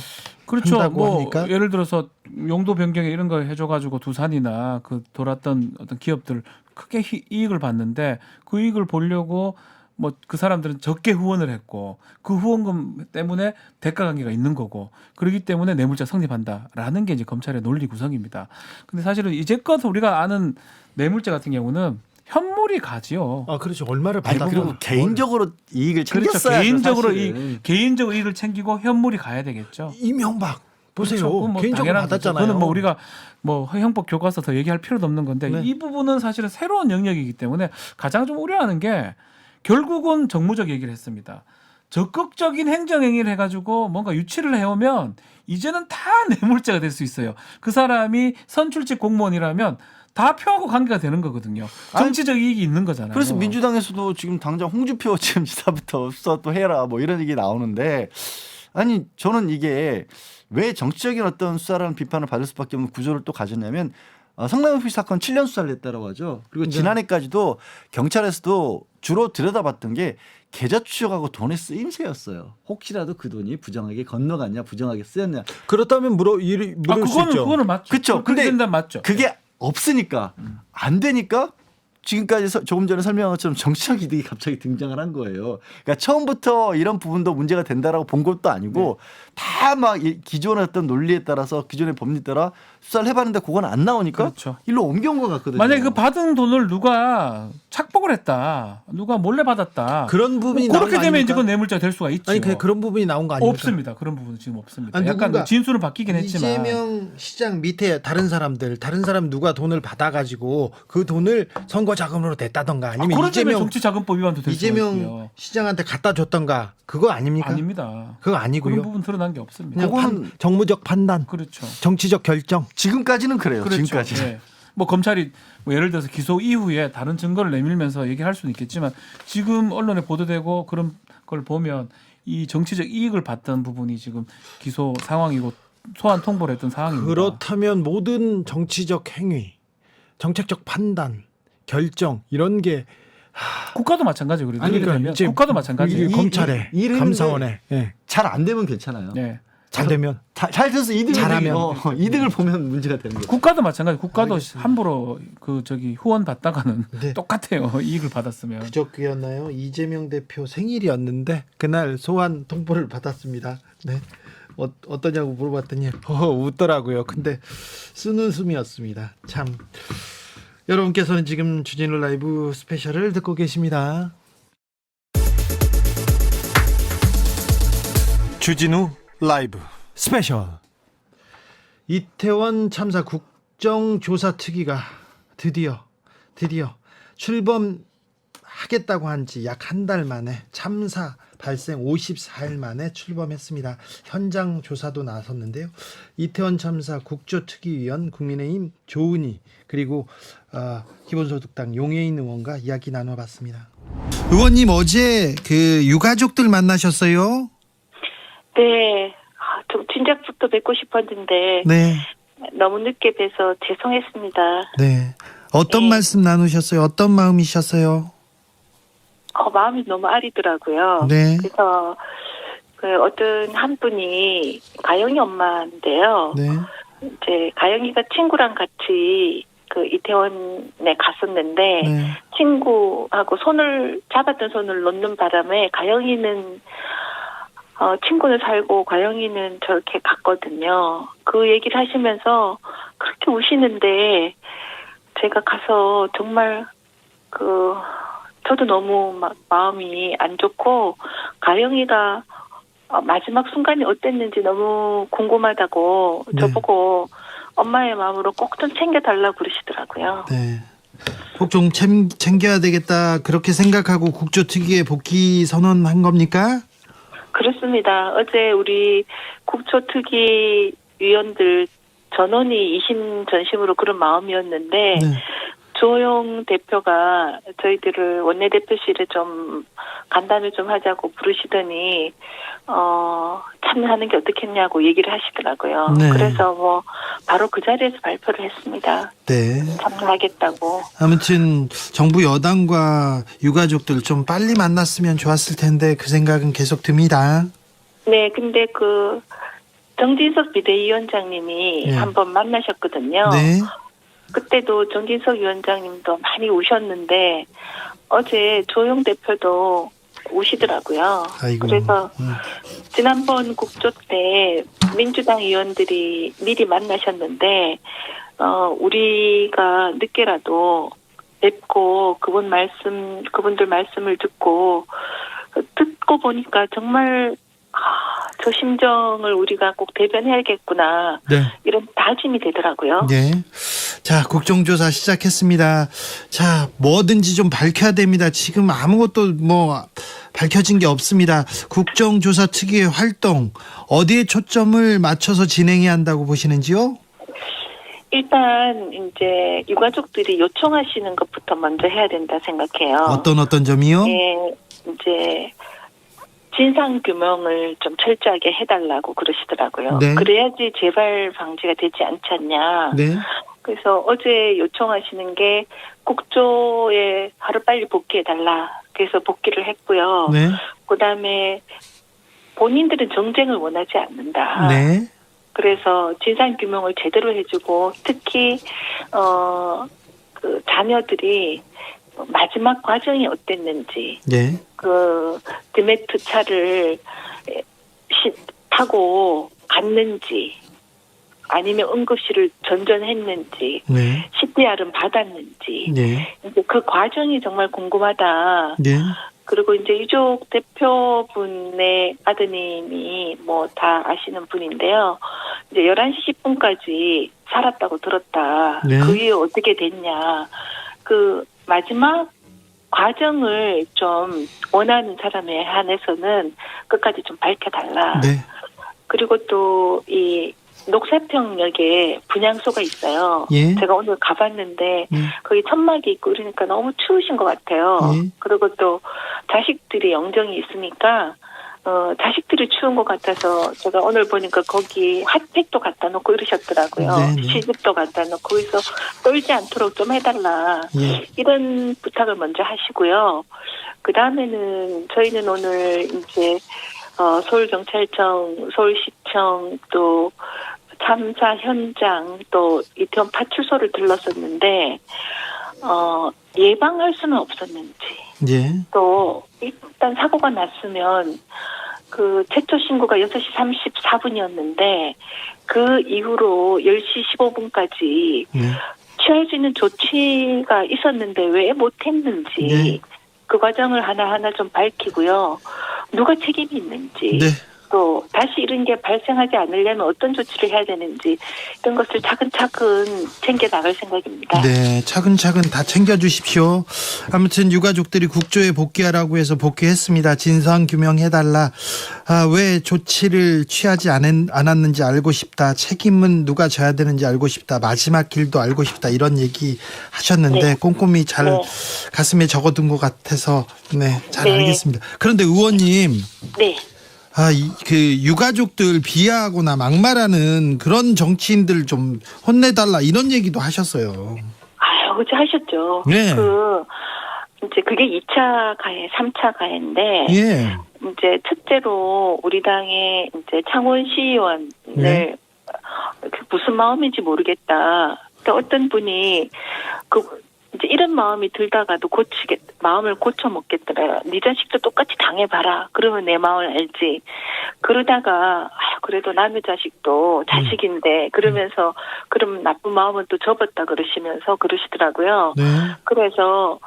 그렇죠. 한다고 뭐 합니까? 예를 들어서 용도 변경에 이런 거 해줘가지고 두산이나 그 돌았던 어떤 기업들 크게 이익을 봤는데 그 이익을 보려고 뭐 그 사람들은 적게 후원을 했고 그 후원금 때문에 대가 관계가 있는 거고 그렇기 때문에 뇌물죄 성립한다라는 게 이제 검찰의 논리 구성입니다. 근데 사실은 이제껏 우리가 아는 뇌물죄 같은 경우는 현물이 가지요. 그렇죠. 얼마를 아니 받았고 그리고 개인적으로 이익을 그렇죠. 챙겼어야 개인적으로 사실은. 개인적으로 이익을 챙기고 현물이 가야 되겠죠. 이명박 보세요. 그렇죠. 그건 뭐 개인적으로 당연한 거죠. 받았잖아요. 그거는 뭐 우리가 뭐 형법 교과서 더 얘기할 필요도 없는 건데 네. 이 부분은 사실은 새로운 영역이기 때문에 가장 좀 우려하는 게 결국은 정무적 얘기를 했습니다. 적극적인 행정행위를 해가지고 뭔가 유치를 해오면 이제는 다 뇌물죄가 될 수 있어요. 그 사람이 선출직 공무원이라면 다 표하고 관계가 되는 거거든요. 정치적 이익이 있는 거잖아요. 그래서 민주당에서도 지금 당장 홍준표 지금 지사부터 없어 또 해라 뭐 이런 얘기 나오는데 아니 저는 이게 왜 정치적인 어떤 수사라는 비판을 받을 수밖에 없는 구조를 또 가졌냐면 성남 FC 사건 7년 수사를 했다고 하죠. 그리고 지난해까지도 경찰에서도 주로 들여다봤던 게 계좌 추적하고 돈의 쓰임새였어요. 혹시라도 그 돈이 부정하게 건너갔냐, 부정하게 쓰였냐. 그렇다면 물을 수 있죠. 그거는 맞죠. 그렇죠. 그렇게 근데 된다면 맞죠. 그게 없으니까 안 되니까 지금까지 조금 전에 설명한 것처럼 정치적 이득이 갑자기 등장을 한 거예요. 그러니까 처음부터 이런 부분도 문제가 된다라고 본 것도 아니고 다 막 기존의 어떤 논리에 따라서 기존의 법리에 따라 수사를 해봤는데 그건 안 나오니까 그렇죠. 일로 옮겨온 것 같거든요. 만약에 그 받은 돈을 누가 착복을 했다, 누가 몰래 받았다, 그런 부분이 나온 그렇게 거 되면 이제 아닙니까? 그 뇌물죄가 될 수가 있죠. 아니 그런 부분이 나온 거 아닙니까? 없습니다. 그런 부분은 지금 없습니다. 아니, 약간 누군가 진술은 바뀌긴 했지만 이재명 시장 밑에 다른 사람 누가 돈을 받아가지고 그 돈을 선거 자금으로 냈다던가 아니면 그런 이재명 정치자금법 위반도 될 수가 이재명 있고요. 시장한테 갖다 줬던가 그거 아닙니까? 아닙니다. 그거 그런 아니고요. 부분 드러난 게 없습니다. 그냥 그거는 정무적 판단, 그렇죠. 정치적 결정. 지금까지는 그래요. 그렇죠. 지금까지. 네. 뭐 검찰이 뭐 예를 들어서 기소 이후에 다른 증거를 내밀면서 얘기할 수는 있겠지만 지금 언론에 보도되고 그런 걸 보면 이 정치적 이익을 봤던 부분이 지금 기소 상황이고 소환 통보를 했던 상황입니다. 그렇다면 모든 정치적 행위, 정책적 판단, 결정 이런 게 국가도 마찬가지예요. 그래도 아니, 이렇게 그러니까 되면 이제 국가도 마찬가지예요. 검찰에, 일을 감사원에 예. 잘 안 되면 괜찮아요. 네. 잘 되면 잘 돼서 잘하면. 이득을 보면 문제가 되는 거죠. 국가도 마찬가지. 국가도 함부로 그 저기 후원 받다가는 네. 똑같아요. 이익을 받았으면. 그저께였나요? 이재명 대표 생일이었는데 그날 소환 통보를 받았습니다. 네. 어떠냐고 물어봤더니 웃더라고요. 근데 쓰는 숨이었습니다. 참. 여러분께서는 지금 주진우 라이브 스페셜을 듣고 계십니다. 주진우 라이브 스페셜. 이태원 참사 국정조사특위가 드디어 출범하겠다고 한 지 약 한 달 만에 참사 발생 54일 만에 출범했습니다. 현장 조사도 나섰는데요. 이태원 참사 국조특위위원 국민의힘 조은희 그리고 기본소득당 용해인 의원과 이야기 나눠봤습니다. 의원님 어제 그 유가족들 만나셨어요? 네. 좀 진작부터 뵙고 싶었는데 네. 너무 늦게 뵈서 죄송했습니다. 네. 어떤 네. 말씀 나누셨어요? 어떤 마음이셨어요? 마음이 너무 아리더라고요. 네. 그래서 그 어떤 한 분이 가영이 엄마인데요. 네. 이제 가영이가 친구랑 같이 그 이태원에 갔었는데 네. 친구하고 잡았던 손을 놓는 바람에 가영이는 친구는 살고 가영이는 저렇게 갔거든요. 그 얘기를 하시면서 그렇게 우시는데 제가 가서 정말 저도 너무 막 마음이 안 좋고 가영이가 마지막 순간이 어땠는지 너무 궁금하다고 네. 저보고 엄마의 마음으로 꼭 좀 챙겨달라고 그러시더라고요. 네. 꼭 좀 챙겨야 되겠다 그렇게 생각하고 국조특위에 복귀 선언한 겁니까? 그렇습니다. 어제 우리 국조특위 위원들 전원이 이심전심으로 그런 마음이었는데 네. 조영 대표가 저희들을 원내대표실에 좀 간담회 좀 하자고 부르시더니 참여하는 게 어떻겠냐고 얘기를 하시더라고요. 네. 그래서 뭐 바로 그 자리에서 발표를 했습니다. 네. 참여하겠다고. 아무튼 정부 여당과 유가족들 좀 빨리 만났으면 좋았을 텐데 그 생각은 계속 듭니다. 네, 근데 그 정진석 비대위원장님이 네. 한번 만나셨거든요. 네. 그때도 정진석 위원장님도 많이 우셨는데 어제 조영 대표도 우시더라고요. 아이고. 그래서 지난번 국조 때 민주당 의원들이 미리 만나셨는데 우리가 늦게라도 뵙고 그분들 말씀을 듣고 보니까 정말 저 심정을 우리가 꼭 대변해야겠구나. 네. 이런 다짐이 되더라고요. 네. 자, 국정조사 시작했습니다. 자, 뭐든지 좀 밝혀야 됩니다. 지금 아무것도 밝혀진 게 없습니다. 국정조사 특위의 활동 어디에 초점을 맞춰서 진행해야 한다고 보시는지요? 일단 이제 유가족들이 요청하시는 것부터 먼저 해야 된다 생각해요. 어떤 점이요? 예, 이제 진상 규명을 좀 철저하게 해달라고 그러시더라고요. 네. 그래야지 재발 방지가 되지 않지 않냐. 네. 그래서 어제 요청하시는 게 국조에 하루빨리 복귀해달라. 그래서 복귀를 했고요. 네. 그다음에 본인들은 정쟁을 원하지 않는다. 네. 그래서 진상 규명을 제대로 해주고 특히 그 자녀들이 마지막 과정이 어땠는지, 네. 그 드메트 차를 타고 갔는지, 아니면 응급실을 전전했는지, 네. CPR은 받았는지, 네. 이제 그 과정이 정말 궁금하다. 네. 그리고 이제 유족 대표분의 아드님이 뭐 다 아시는 분인데요. 이제 11시 10분까지 살았다고 들었다. 네. 그 이후 어떻게 됐냐. 그 마지막 과정을 좀 원하는 사람에 한해서는 끝까지 좀 밝혀달라. 네. 그리고 또 이 녹사평역에 분향소가 있어요. 예. 제가 오늘 가봤는데 예. 거기 천막이 있고 그러니까 너무 추우신 것 같아요. 예. 그리고 또 자식들이 영정이 있으니까 자식들이 추운 것 같아서 제가 오늘 보니까 거기 핫팩도 갖다 놓고 이러셨더라고요. 네, 네. 시집도 갖다 놓고 거기서 떨지 않도록 좀 해달라. 예. 이런 부탁을 먼저 하시고요. 그 다음에는 저희는 오늘 이제 서울경찰청, 서울시청 또 참사 현장 또 이태원 파출소를 들렀었는데 예방할 수는 없었는지 예. 또 일단 사고가 났으면 그 최초 신고가 6시 34분이었는데 그 이후로 10시 15분까지 네. 취할 수 있는 조치가 있었는데 왜 못했는지 네. 그 과정을 하나하나 좀 밝히고요. 누가 책임이 있는지 네. 또 다시 이런 게 발생하지 않으려면 어떤 조치를 해야 되는지 이런 것을 차근차근 챙겨 나갈 생각입니다. 네, 차근차근 다 챙겨주십시오. 아무튼 유가족들이 국조에 복귀하라고 해서 복귀했습니다. 진상 규명해달라. 왜 조치를 취하지 않았는지 알고 싶다. 책임은 누가 져야 되는지 알고 싶다. 마지막 길도 알고 싶다. 이런 얘기 하셨는데 네. 꼼꼼히 잘 네. 가슴에 적어둔 것 같아서 잘 네. 알겠습니다. 그런데 의원님. 네. 그 유가족들 비하하거나 막말하는 그런 정치인들 좀 혼내달라 이런 얘기도 하셨어요. 어제 하셨죠. 네. 이제 그게 2차 가해, 3차 가해인데 예. 이제 첫째로 우리 당의 이제 창원 시의원을 네. 무슨 마음인지 모르겠다. 또 어떤 분이 이제 이런 마음이 들다가도 마음을 고쳐 먹겠더라. 네 자식도 똑같이 당해봐라. 그러면 내 마음을 알지. 그러다가 그래도 남의 자식도 자식인데 그러면서 그럼 나쁜 마음은 또 접었다 그러시면서 그러시더라고요. 네. 그래서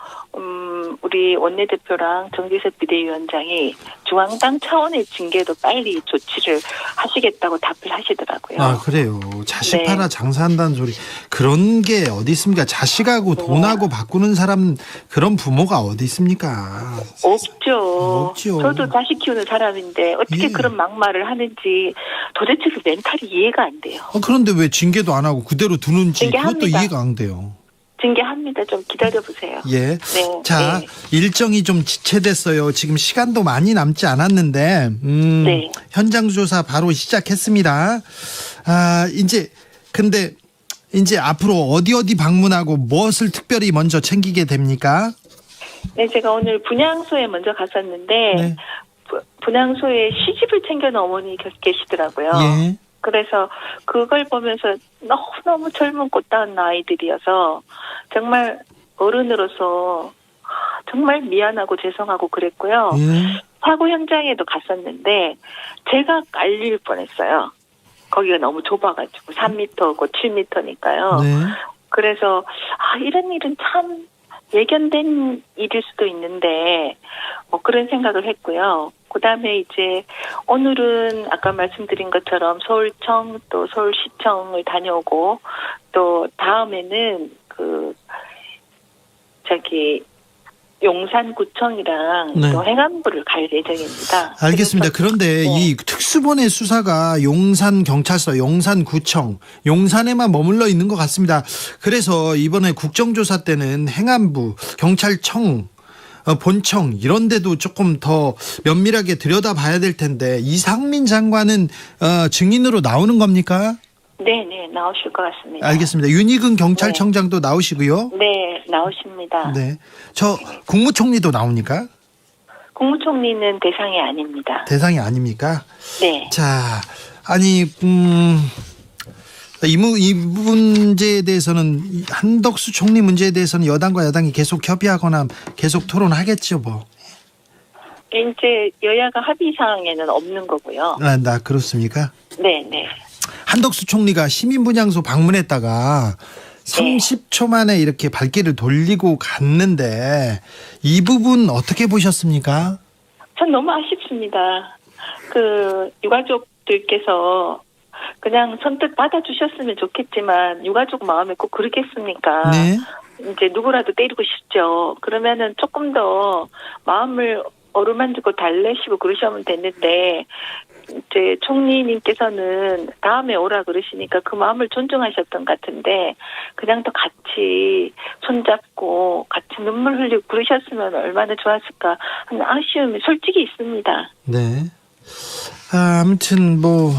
우리 원내대표랑 정기석 비대위원장이 중앙당 차원의 징계도 빨리 조치를 하시겠다고 답을 하시더라고요. 그래요. 자식 네. 팔아 장사한다는 소리 그런 게 어디 있습니까? 자식하고 돈하고 바꾸는 사람 그런 부모가 어디 있습니까? 없죠. 없죠. 저도 자식 키우는 사람인데 어떻게 예. 그런 막말을 하는지 도대체 그 멘탈이 이해가 안 돼요. 그런데 왜 징계도 안 하고 그대로 두는지 그것도 징계합니다. 이해가 안 돼요. 징계합니다. 좀 기다려보세요. 예. 네. 자, 네. 일정이 좀 지체됐어요. 지금 시간도 많이 남지 않았는데, 네. 현장 조사 바로 시작했습니다. 근데 이제 앞으로 어디 방문하고 무엇을 특별히 먼저 챙기게 됩니까? 네, 제가 오늘 분향소에 먼저 갔었는데, 네. 분향소에 시집을 챙겨놓은 어머니 계시더라고요. 예. 그래서 그걸 보면서 너무 젊은 꽃다운 아이들이어서 정말 어른으로서 정말 미안하고 죄송하고 그랬고요. 예. 사고 현장에도 갔었는데 제가 깔릴 뻔했어요. 거기가 너무 좁아가지고 3m고 7m니까요. 네. 그래서 이런 일은 참 예견된 일일 수도 있는데 그런 생각을 했고요. 그다음에 이제 오늘은 아까 말씀드린 것처럼 서울청 또 서울시청을 다녀오고 또 다음에는 용산구청이랑 네. 또 행안부를 갈 예정입니다. 알겠습니다. 그런데 이 특수본의 수사가 용산경찰서, 용산구청, 용산에만 머물러 있는 것 같습니다. 그래서 이번에 국정조사 때는 행안부, 경찰청, 본청 이런 데도 조금 더 면밀하게 들여다봐야 될 텐데 이상민 장관은 증인으로 나오는 겁니까? 네, 나오실 것 같습니다. 알겠습니다. 윤희근 경찰청장도 나오시고요. 네, 나오십니다. 네, 저 국무총리도 나옵니까? 국무총리는 대상이 아닙니다. 대상이 아닙니까? 네. 자, 아니 이 문제에 대해서는 한덕수 총리 문제에 대해서는 여당과 야당이 계속 협의하거나 계속 토론하겠죠, 뭐. 이제 여야가 합의 사항에는 없는 거고요. 나 그렇습니까? 네. 한덕수 총리가 시민분향소 방문했다가 30초 만에 이렇게 발길을 돌리고 갔는데 이 부분 어떻게 보셨습니까? 전 너무 아쉽습니다. 그 유가족들께서 그냥 선뜻 받아주셨으면 좋겠지만 유가족 마음에 꼭 그러겠습니까? 네. 이제 누구라도 때리고 싶죠. 그러면은 조금 더 마음을 어루만지고 달래시고 그러시면 됐는데 이제 총리님께서는 다음에 오라 그러시니까 그 마음을 존중하셨던 것 같은데 그냥 또 같이 손잡고 같이 눈물 흘리고 그러셨으면 얼마나 좋았을까 하는 아쉬움이 솔직히 있습니다. 네. 아무튼 뭐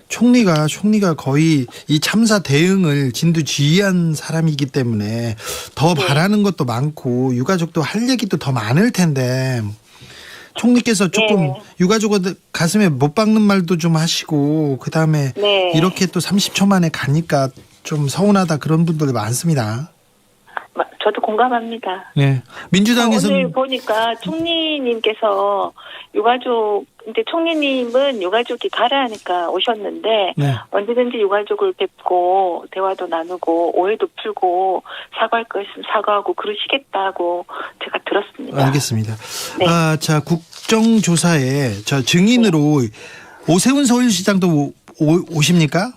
총리가 거의 이 참사 대응을 진두지휘한 사람이기 때문에 더 바라는 것도 많고 유가족도 할 얘기도 더 많을 텐데 총리께서 조금 유가족들 가슴에 못 박는 말도 좀 하시고 그다음에 이렇게 또 30초 만에 가니까 좀 서운하다 그런 분들 많습니다. 저도 공감합니다. 네. 민주당에서는 오늘 보니까 총리님께서 유가족 이제 총리님은 유가족이 가라 하니까 오셨는데 언제든지 유가족을 뵙고 대화도 나누고 오해도 풀고 사과할 거 있으면 사과하고 그러시겠다고 제가 들었습니다. 알겠습니다. 자 국정조사에 저 증인으로 오세훈 서울시장도 오십니까?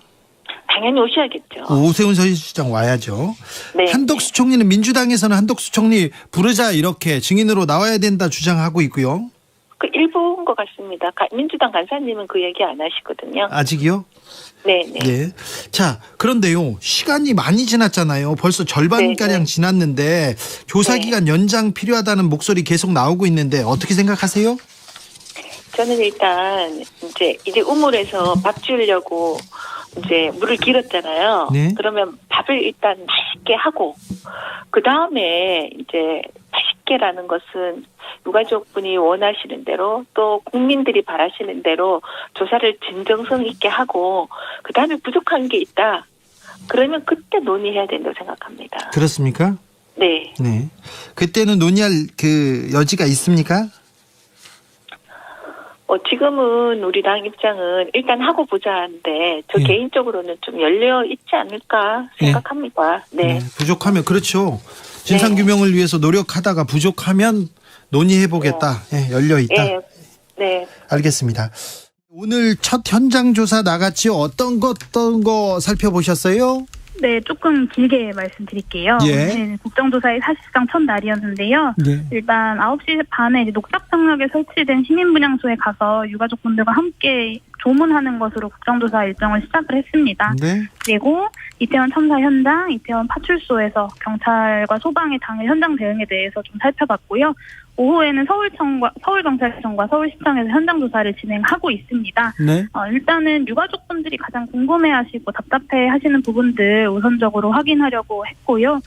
당연히 오셔야겠죠. 오세훈 서울시장 와야죠. 네. 한덕수 총리는 민주당에서는 한덕수 총리 부르자 이렇게 증인으로 나와야 된다 주장하고 있고요. 그 일부인 것 같습니다. 민주당 간사님은 그 얘기 안 하시거든요. 아직이요? 네. 예. 자, 그런데요. 시간이 많이 지났잖아요. 벌써 절반가량 지났는데 조사 기간 연장 필요하다는 목소리 계속 나오고 있는데 어떻게 생각하세요? 저는 일단 이제 우물에서 밥 주려고 이제 물을 길었잖아요. 네. 그러면 밥을 일단 맛있게 하고 그 다음에 이제 맛있게라는 것은 유가족분이 원하시는 대로 또 국민들이 바라시는 대로 조사를 진정성 있게 하고 그 다음에 부족한 게 있다. 그러면 그때 논의해야 된다고 생각합니다. 그렇습니까? 네. 네. 그때는 논의할 그 여지가 있습니까? 지금은 우리 당 입장은 일단 하고 보자 하는데 저 개인적으로는 좀 열려 있지 않을까 생각합니다. 네. 부족하면 그렇죠. 진상규명을 위해서 노력하다가 부족하면 논의해보겠다. 열려 있다. 네. 알겠습니다. 오늘 첫 현장 조사 나갔지요. 어떤 거 살펴보셨어요? 네, 조금 길게 말씀드릴게요. 오늘 국정조사의 사실상 첫 날이었는데요. 일단 9시 반에 이제 녹색청락에 설치된 시민분향소에 가서 유가족분들과 함께 조문하는 것으로 국정조사 일정을 시작을 했습니다. 그리고 이태원 참사 현장, 이태원 파출소에서 경찰과 소방의 당일 현장 대응에 대해서 좀 살펴봤고요. 오후에는 서울경찰청과 서울시청에서 현장 조사를 진행하고 있습니다. 일단은 유가족분들이 가장 궁금해하시고 답답해하시는 부분들 우선적으로 확인하려고 했고요.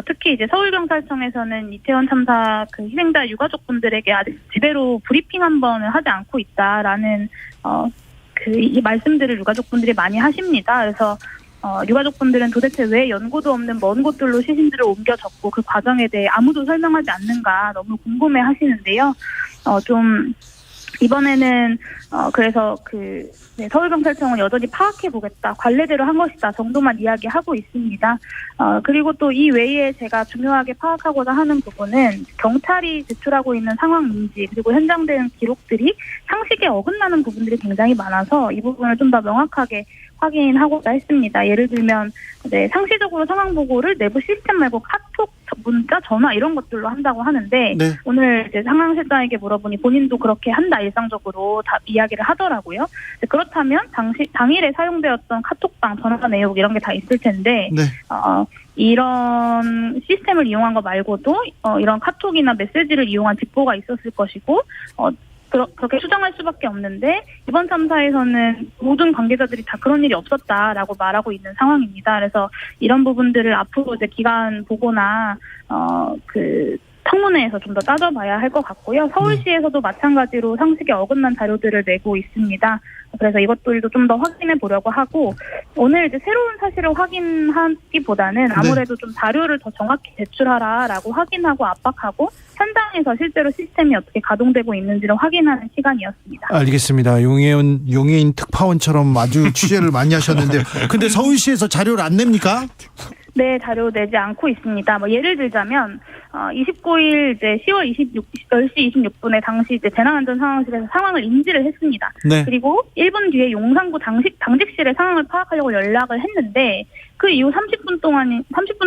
특히 이제 서울경찰청에서는 이태원 참사 그 희생자 유가족분들에게 아직 제대로 브리핑 한 번을 하지 않고 있다라는 이 말씀들을 유가족분들이 많이 하십니다. 그래서 유가족분들은 도대체 왜 연고도 없는 먼 곳들로 시신들을 옮겨 졌고 그 과정에 대해 아무도 설명하지 않는가 너무 궁금해 하시는데요. 좀 이번에는 그래서 서울경찰청은 여전히 파악해보겠다, 관례대로 한 것이다 정도만 이야기하고 있습니다. 그리고 또 이 외에 제가 중요하게 파악하고자 하는 부분은 경찰이 제출하고 있는 상황 인지 그리고 현장 대응 기록들이 상식에 어긋나는 부분들이 굉장히 많아서 이 부분을 좀 더 명확하게 확인하고자 했습니다. 예를 들면 상시적으로 상황 보고를 내부 시스템 말고 카톡, 문자, 전화 이런 것들로 한다고 하는데 오늘 이제 상황실장에게 물어보니 본인도 그렇게 한다 일상적으로 다 이야기를 하더라고요. 그렇다면 당일에 사용되었던 카톡방, 전화 내역 이런 게 다 있을 텐데 이런 시스템을 이용한 거 말고도 이런 카톡이나 메시지를 이용한 직보가 있었을 것이고 그렇게 추정할 수밖에 없는데 이번 참사에서는 모든 관계자들이 다 그런 일이 없었다라고 말하고 있는 상황입니다. 그래서 이런 부분들을 앞으로 이제 기간 보고나 청문회에서 좀 더 따져봐야 할 것 같고요. 서울시에서도 마찬가지로 상식에 어긋난 자료들을 내고 있습니다. 그래서 이것들도 좀 더 확인해 보려고 하고 오늘 이제 새로운 사실을 확인하기보다는 아무래도 좀 자료를 더 정확히 제출하라라고 확인하고 압박하고 현장에서 실제로 시스템이 어떻게 가동되고 있는지를 확인하는 시간이었습니다. 알겠습니다. 용해인 특파원처럼 아주 취재를 많이 하셨는데요. 근데 서울시에서 자료를 안 냅니까? 네, 자료 내지 않고 있습니다. 뭐 예를 들자면 29일 이제 10월 10시 26분에 당시 이제 재난안전상황실에서 상황을 인지를 했습니다. 네. 그리고 1분 뒤에 용산구 당직실에 상황을 파악하려고 연락을 했는데 그 이후 30분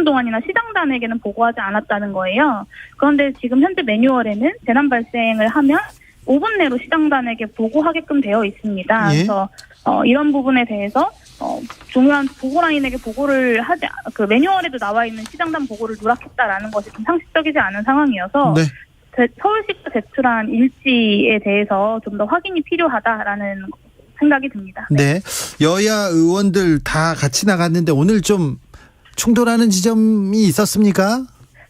동안이나 시장단에게는 보고하지 않았다는 거예요. 그런데 지금 현재 매뉴얼에는 재난 발생을 하면 5분 내로 시장단에게 보고하게끔 되어 있습니다. 예? 그래서 이런 부분에 대해서 중요한 보고라인에게 보고를 하지 그 매뉴얼에도 나와 있는 시장단 보고를 누락했다라는 것이 좀 상식적이지 않은 상황이어서 네. 서울시가 제출한 일지에 대해서 좀 더 확인이 필요하다라는 생각이 듭니다. 네. 여야 의원들 다 같이 나갔는데 오늘 좀 충돌하는 지점이 있었습니까?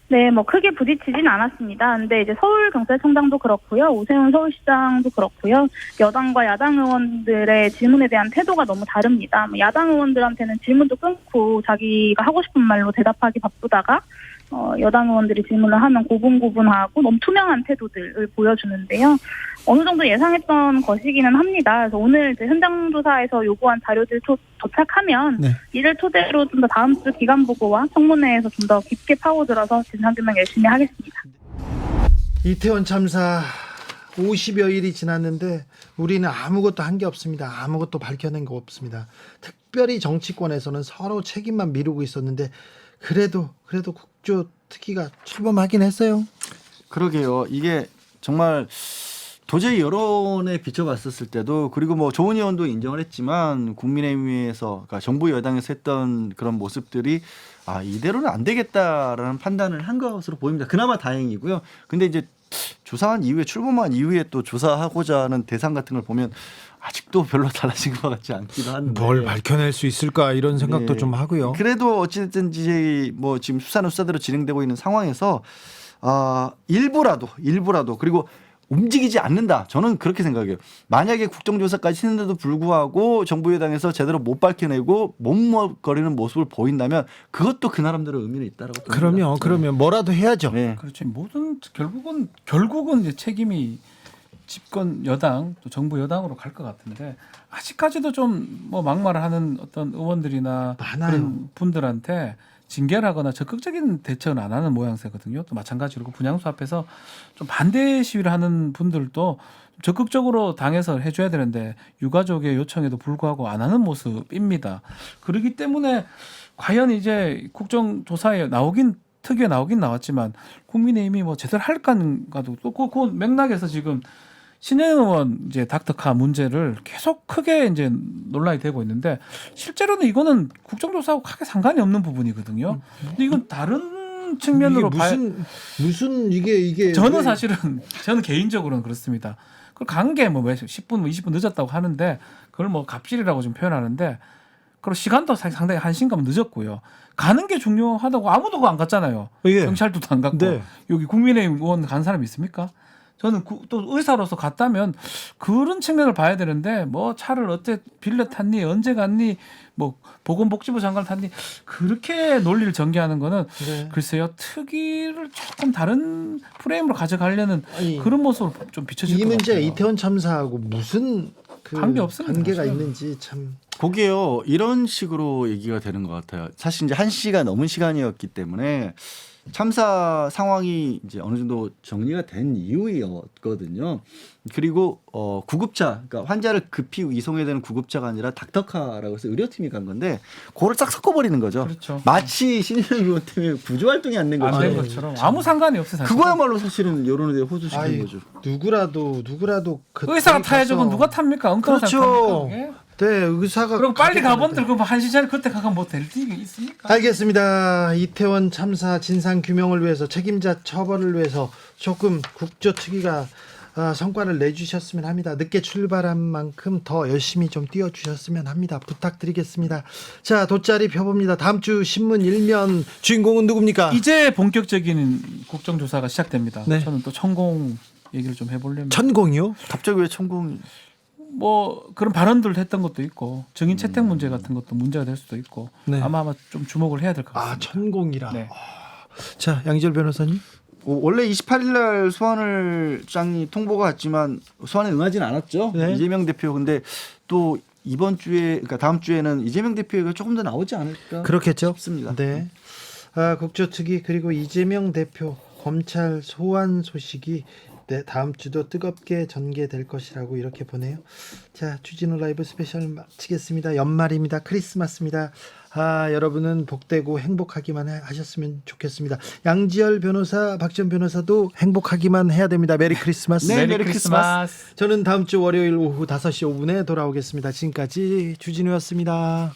네, 뭐 크게 부딪히진 않았습니다. 근데 이제 서울경찰청장도 그렇고요, 오세훈 서울시장도 그렇고요, 여당과 야당 의원들의 질문에 대한 태도가 너무 다릅니다. 야당 의원들한테는 질문도 끊고 자기가 하고 싶은 말로 대답하기 바쁘다가 여당 의원들이 질문을 하면 고분고분하고 너무 투명한 태도들을 보여주는데요. 어느 정도 예상했던 것이기는 합니다. 그래서 오늘 이제 현장 조사에서 요구한 자료들 도착하면 네. 이를 토대로 좀 더 다음 주 기간 보고와 청문회에서 좀 더 깊게 파고들어서 진상규명 열심히 하겠습니다. 이태원 참사 50여 일이 지났는데 우리는 아무것도 한 게 없습니다. 아무것도 밝혀낸 거 없습니다. 특별히 정치권에서는 서로 책임만 미루고 있었는데 그래도 국조 특위가 출범하긴 했어요. 그러게요. 이게 정말 도저히 여론에 비춰봤었을 때도 그리고 뭐 조은 의원도 인정을 했지만 국민의힘에서 그러니까 정부 여당에서 했던 그런 모습들이 이대로는 안 되겠다라는 판단을 한 것으로 보입니다. 그나마 다행이고요. 근데 이제 조사한 이후에 출범한 이후에 또 조사하고자 하는 대상 같은 걸 보면 아직도 별로 달라진 것 같지 않기도 한데 뭘 밝혀낼 수 있을까 이런 생각도 네. 좀 하고요. 그래도 어찌됐든지 뭐 지금 수사는 수사대로 진행되고 있는 상황에서 일부라도 그리고 움직이지 않는다. 저는 그렇게 생각해요. 만약에 국정조사까지 했는데도 불구하고 정부 여당에서 제대로 못 밝혀내고 못먹거리는 모습을 보인다면 그것도 그 나름대로 의미는 있다라고 봅니다. 그러면 뭐라도 해야죠. 네. 그렇지. 모든 결국은 이제 책임이 집권 여당 또 정부 여당으로 갈 것 같은데 아직까지도 좀 뭐 막말을 하는 어떤 의원들이나 많아요. 그런 분들한테 징계를 하거나 적극적인 대처는 안 하는 모양새거든요. 또 마찬가지로 분향소 앞에서 좀 반대 시위를 하는 분들도 적극적으로 당에서 해줘야 되는데 유가족의 요청에도 불구하고 안 하는 모습입니다. 그렇기 때문에 과연 이제 국정조사에 특위에 나오긴 나왔지만 국민의힘이 뭐 제대로 할까도 또 그 맥락에서 지금 신혜영 의원 이제 닥터카 문제를 계속 크게 이제 논란이 되고 있는데 실제로는 이거는 국정조사하고 크게 상관이 없는 부분이거든요. 근데 이건 다른 측면으로 무슨 이게 저는 사실은 저는 개인적으로는 그렇습니다. 그 관계 뭐 10분 20분 늦었다고 하는데 그걸 뭐 갑질이라고 좀 표현하는데 그리고 시간도 상당히 한시간 늦었고요. 가는 게 중요하다고 아무도 그거 안 갔잖아요. 예. 경찰도 안 갔고 네. 여기 국민의힘 의원 간 사람 있습니까? 저는 또 의사로서 갔다면 그런 측면을 봐야 되는데 뭐 차를 어째 빌려 탔니 언제 갔니 뭐 보건복지부 장관 탔니 그렇게 논리를 전개하는 거는 네. 글쎄요 특위를 조금 다른 프레임으로 가져가려는 아니, 그런 모습으로 좀 비춰질 것 같아요. 이 문제 이태원 참사하고 무슨 관계가 사실. 있는지 참. 거기에요. 이런 식으로 얘기가 되는 것 같아요. 사실 이제 1시가 넘은 시간이었기 때문에 참사 상황이 이제 어느 정도 정리가 된 이후였거든요. 그리고 구급차, 그러니까 환자를 급히 이송해야 되는 구급차가 아니라 닥터카라고 해서 의료팀이 간 건데 그거를 싹 섞어버리는 거죠. 그렇죠. 마치 신인영 의원 때문에 구조 활동이 안 된 안 된 것처럼. 것처럼 아무 상관이 없어요. 사실. 그거야말로 사실은 여론에 대해 호소시키는 거죠. 누구라도 의사가 타야죠. 그건 누가 탑니까? 엉뚱한 사람 그렇죠. 탑니까? 예? 네, 의사가 그럼 빨리 가본들 그럼 1시 전에 그때 가면 뭐 될 일이 있습니까? 알겠습니다. 이태원 참사 진상 규명을 위해서 책임자 처벌을 위해서 조금 국조특위가 성과를 내주셨으면 합니다. 늦게 출발한 만큼 더 열심히 좀 뛰어주셨으면 합니다. 부탁드리겠습니다. 자, 돗자리 펴봅니다. 다음 주 신문 일면 주인공은 누굽니까? 이제 본격적인 국정조사가 시작됩니다. 네. 저는 또 천공 얘기를 좀 해보려면 천공이요? 갑자기 왜 천공이? 뭐 그런 발언들을 했던 것도 있고 증인 채택 문제 같은 것도 문제가 될 수도 있고 네. 아마 좀 주목을 해야 될 것 같습니다. 천공이라. 네. 자, 양지열 변호사님. 원래 28일 날 소환을장이 통보가 왔지만 소환에 응하지는 않았죠. 네. 이재명 대표. 근데 또 이번 주에 그러니까 다음 주에는 이재명 대표가 조금 더 나오지 않을까 그렇겠죠. 싶습니다. 네. 국조특위 그리고 이재명 대표 검찰 소환 소식이 다음 주도 뜨겁게 전개될 것이라고 이렇게 보네요. 자, 주진우 라이브 스페셜 마치겠습니다. 연말입니다. 크리스마스입니다. 여러분은 복되고 행복하기만 하셨으면 좋겠습니다. 양지열 변호사, 박지원 변호사도 행복하기만 해야 됩니다. 메리 크리스마스. 네, 메리 크리스마스. 저는 다음 주 월요일 오후 5시 5분에 돌아오겠습니다. 지금까지 주진우였습니다.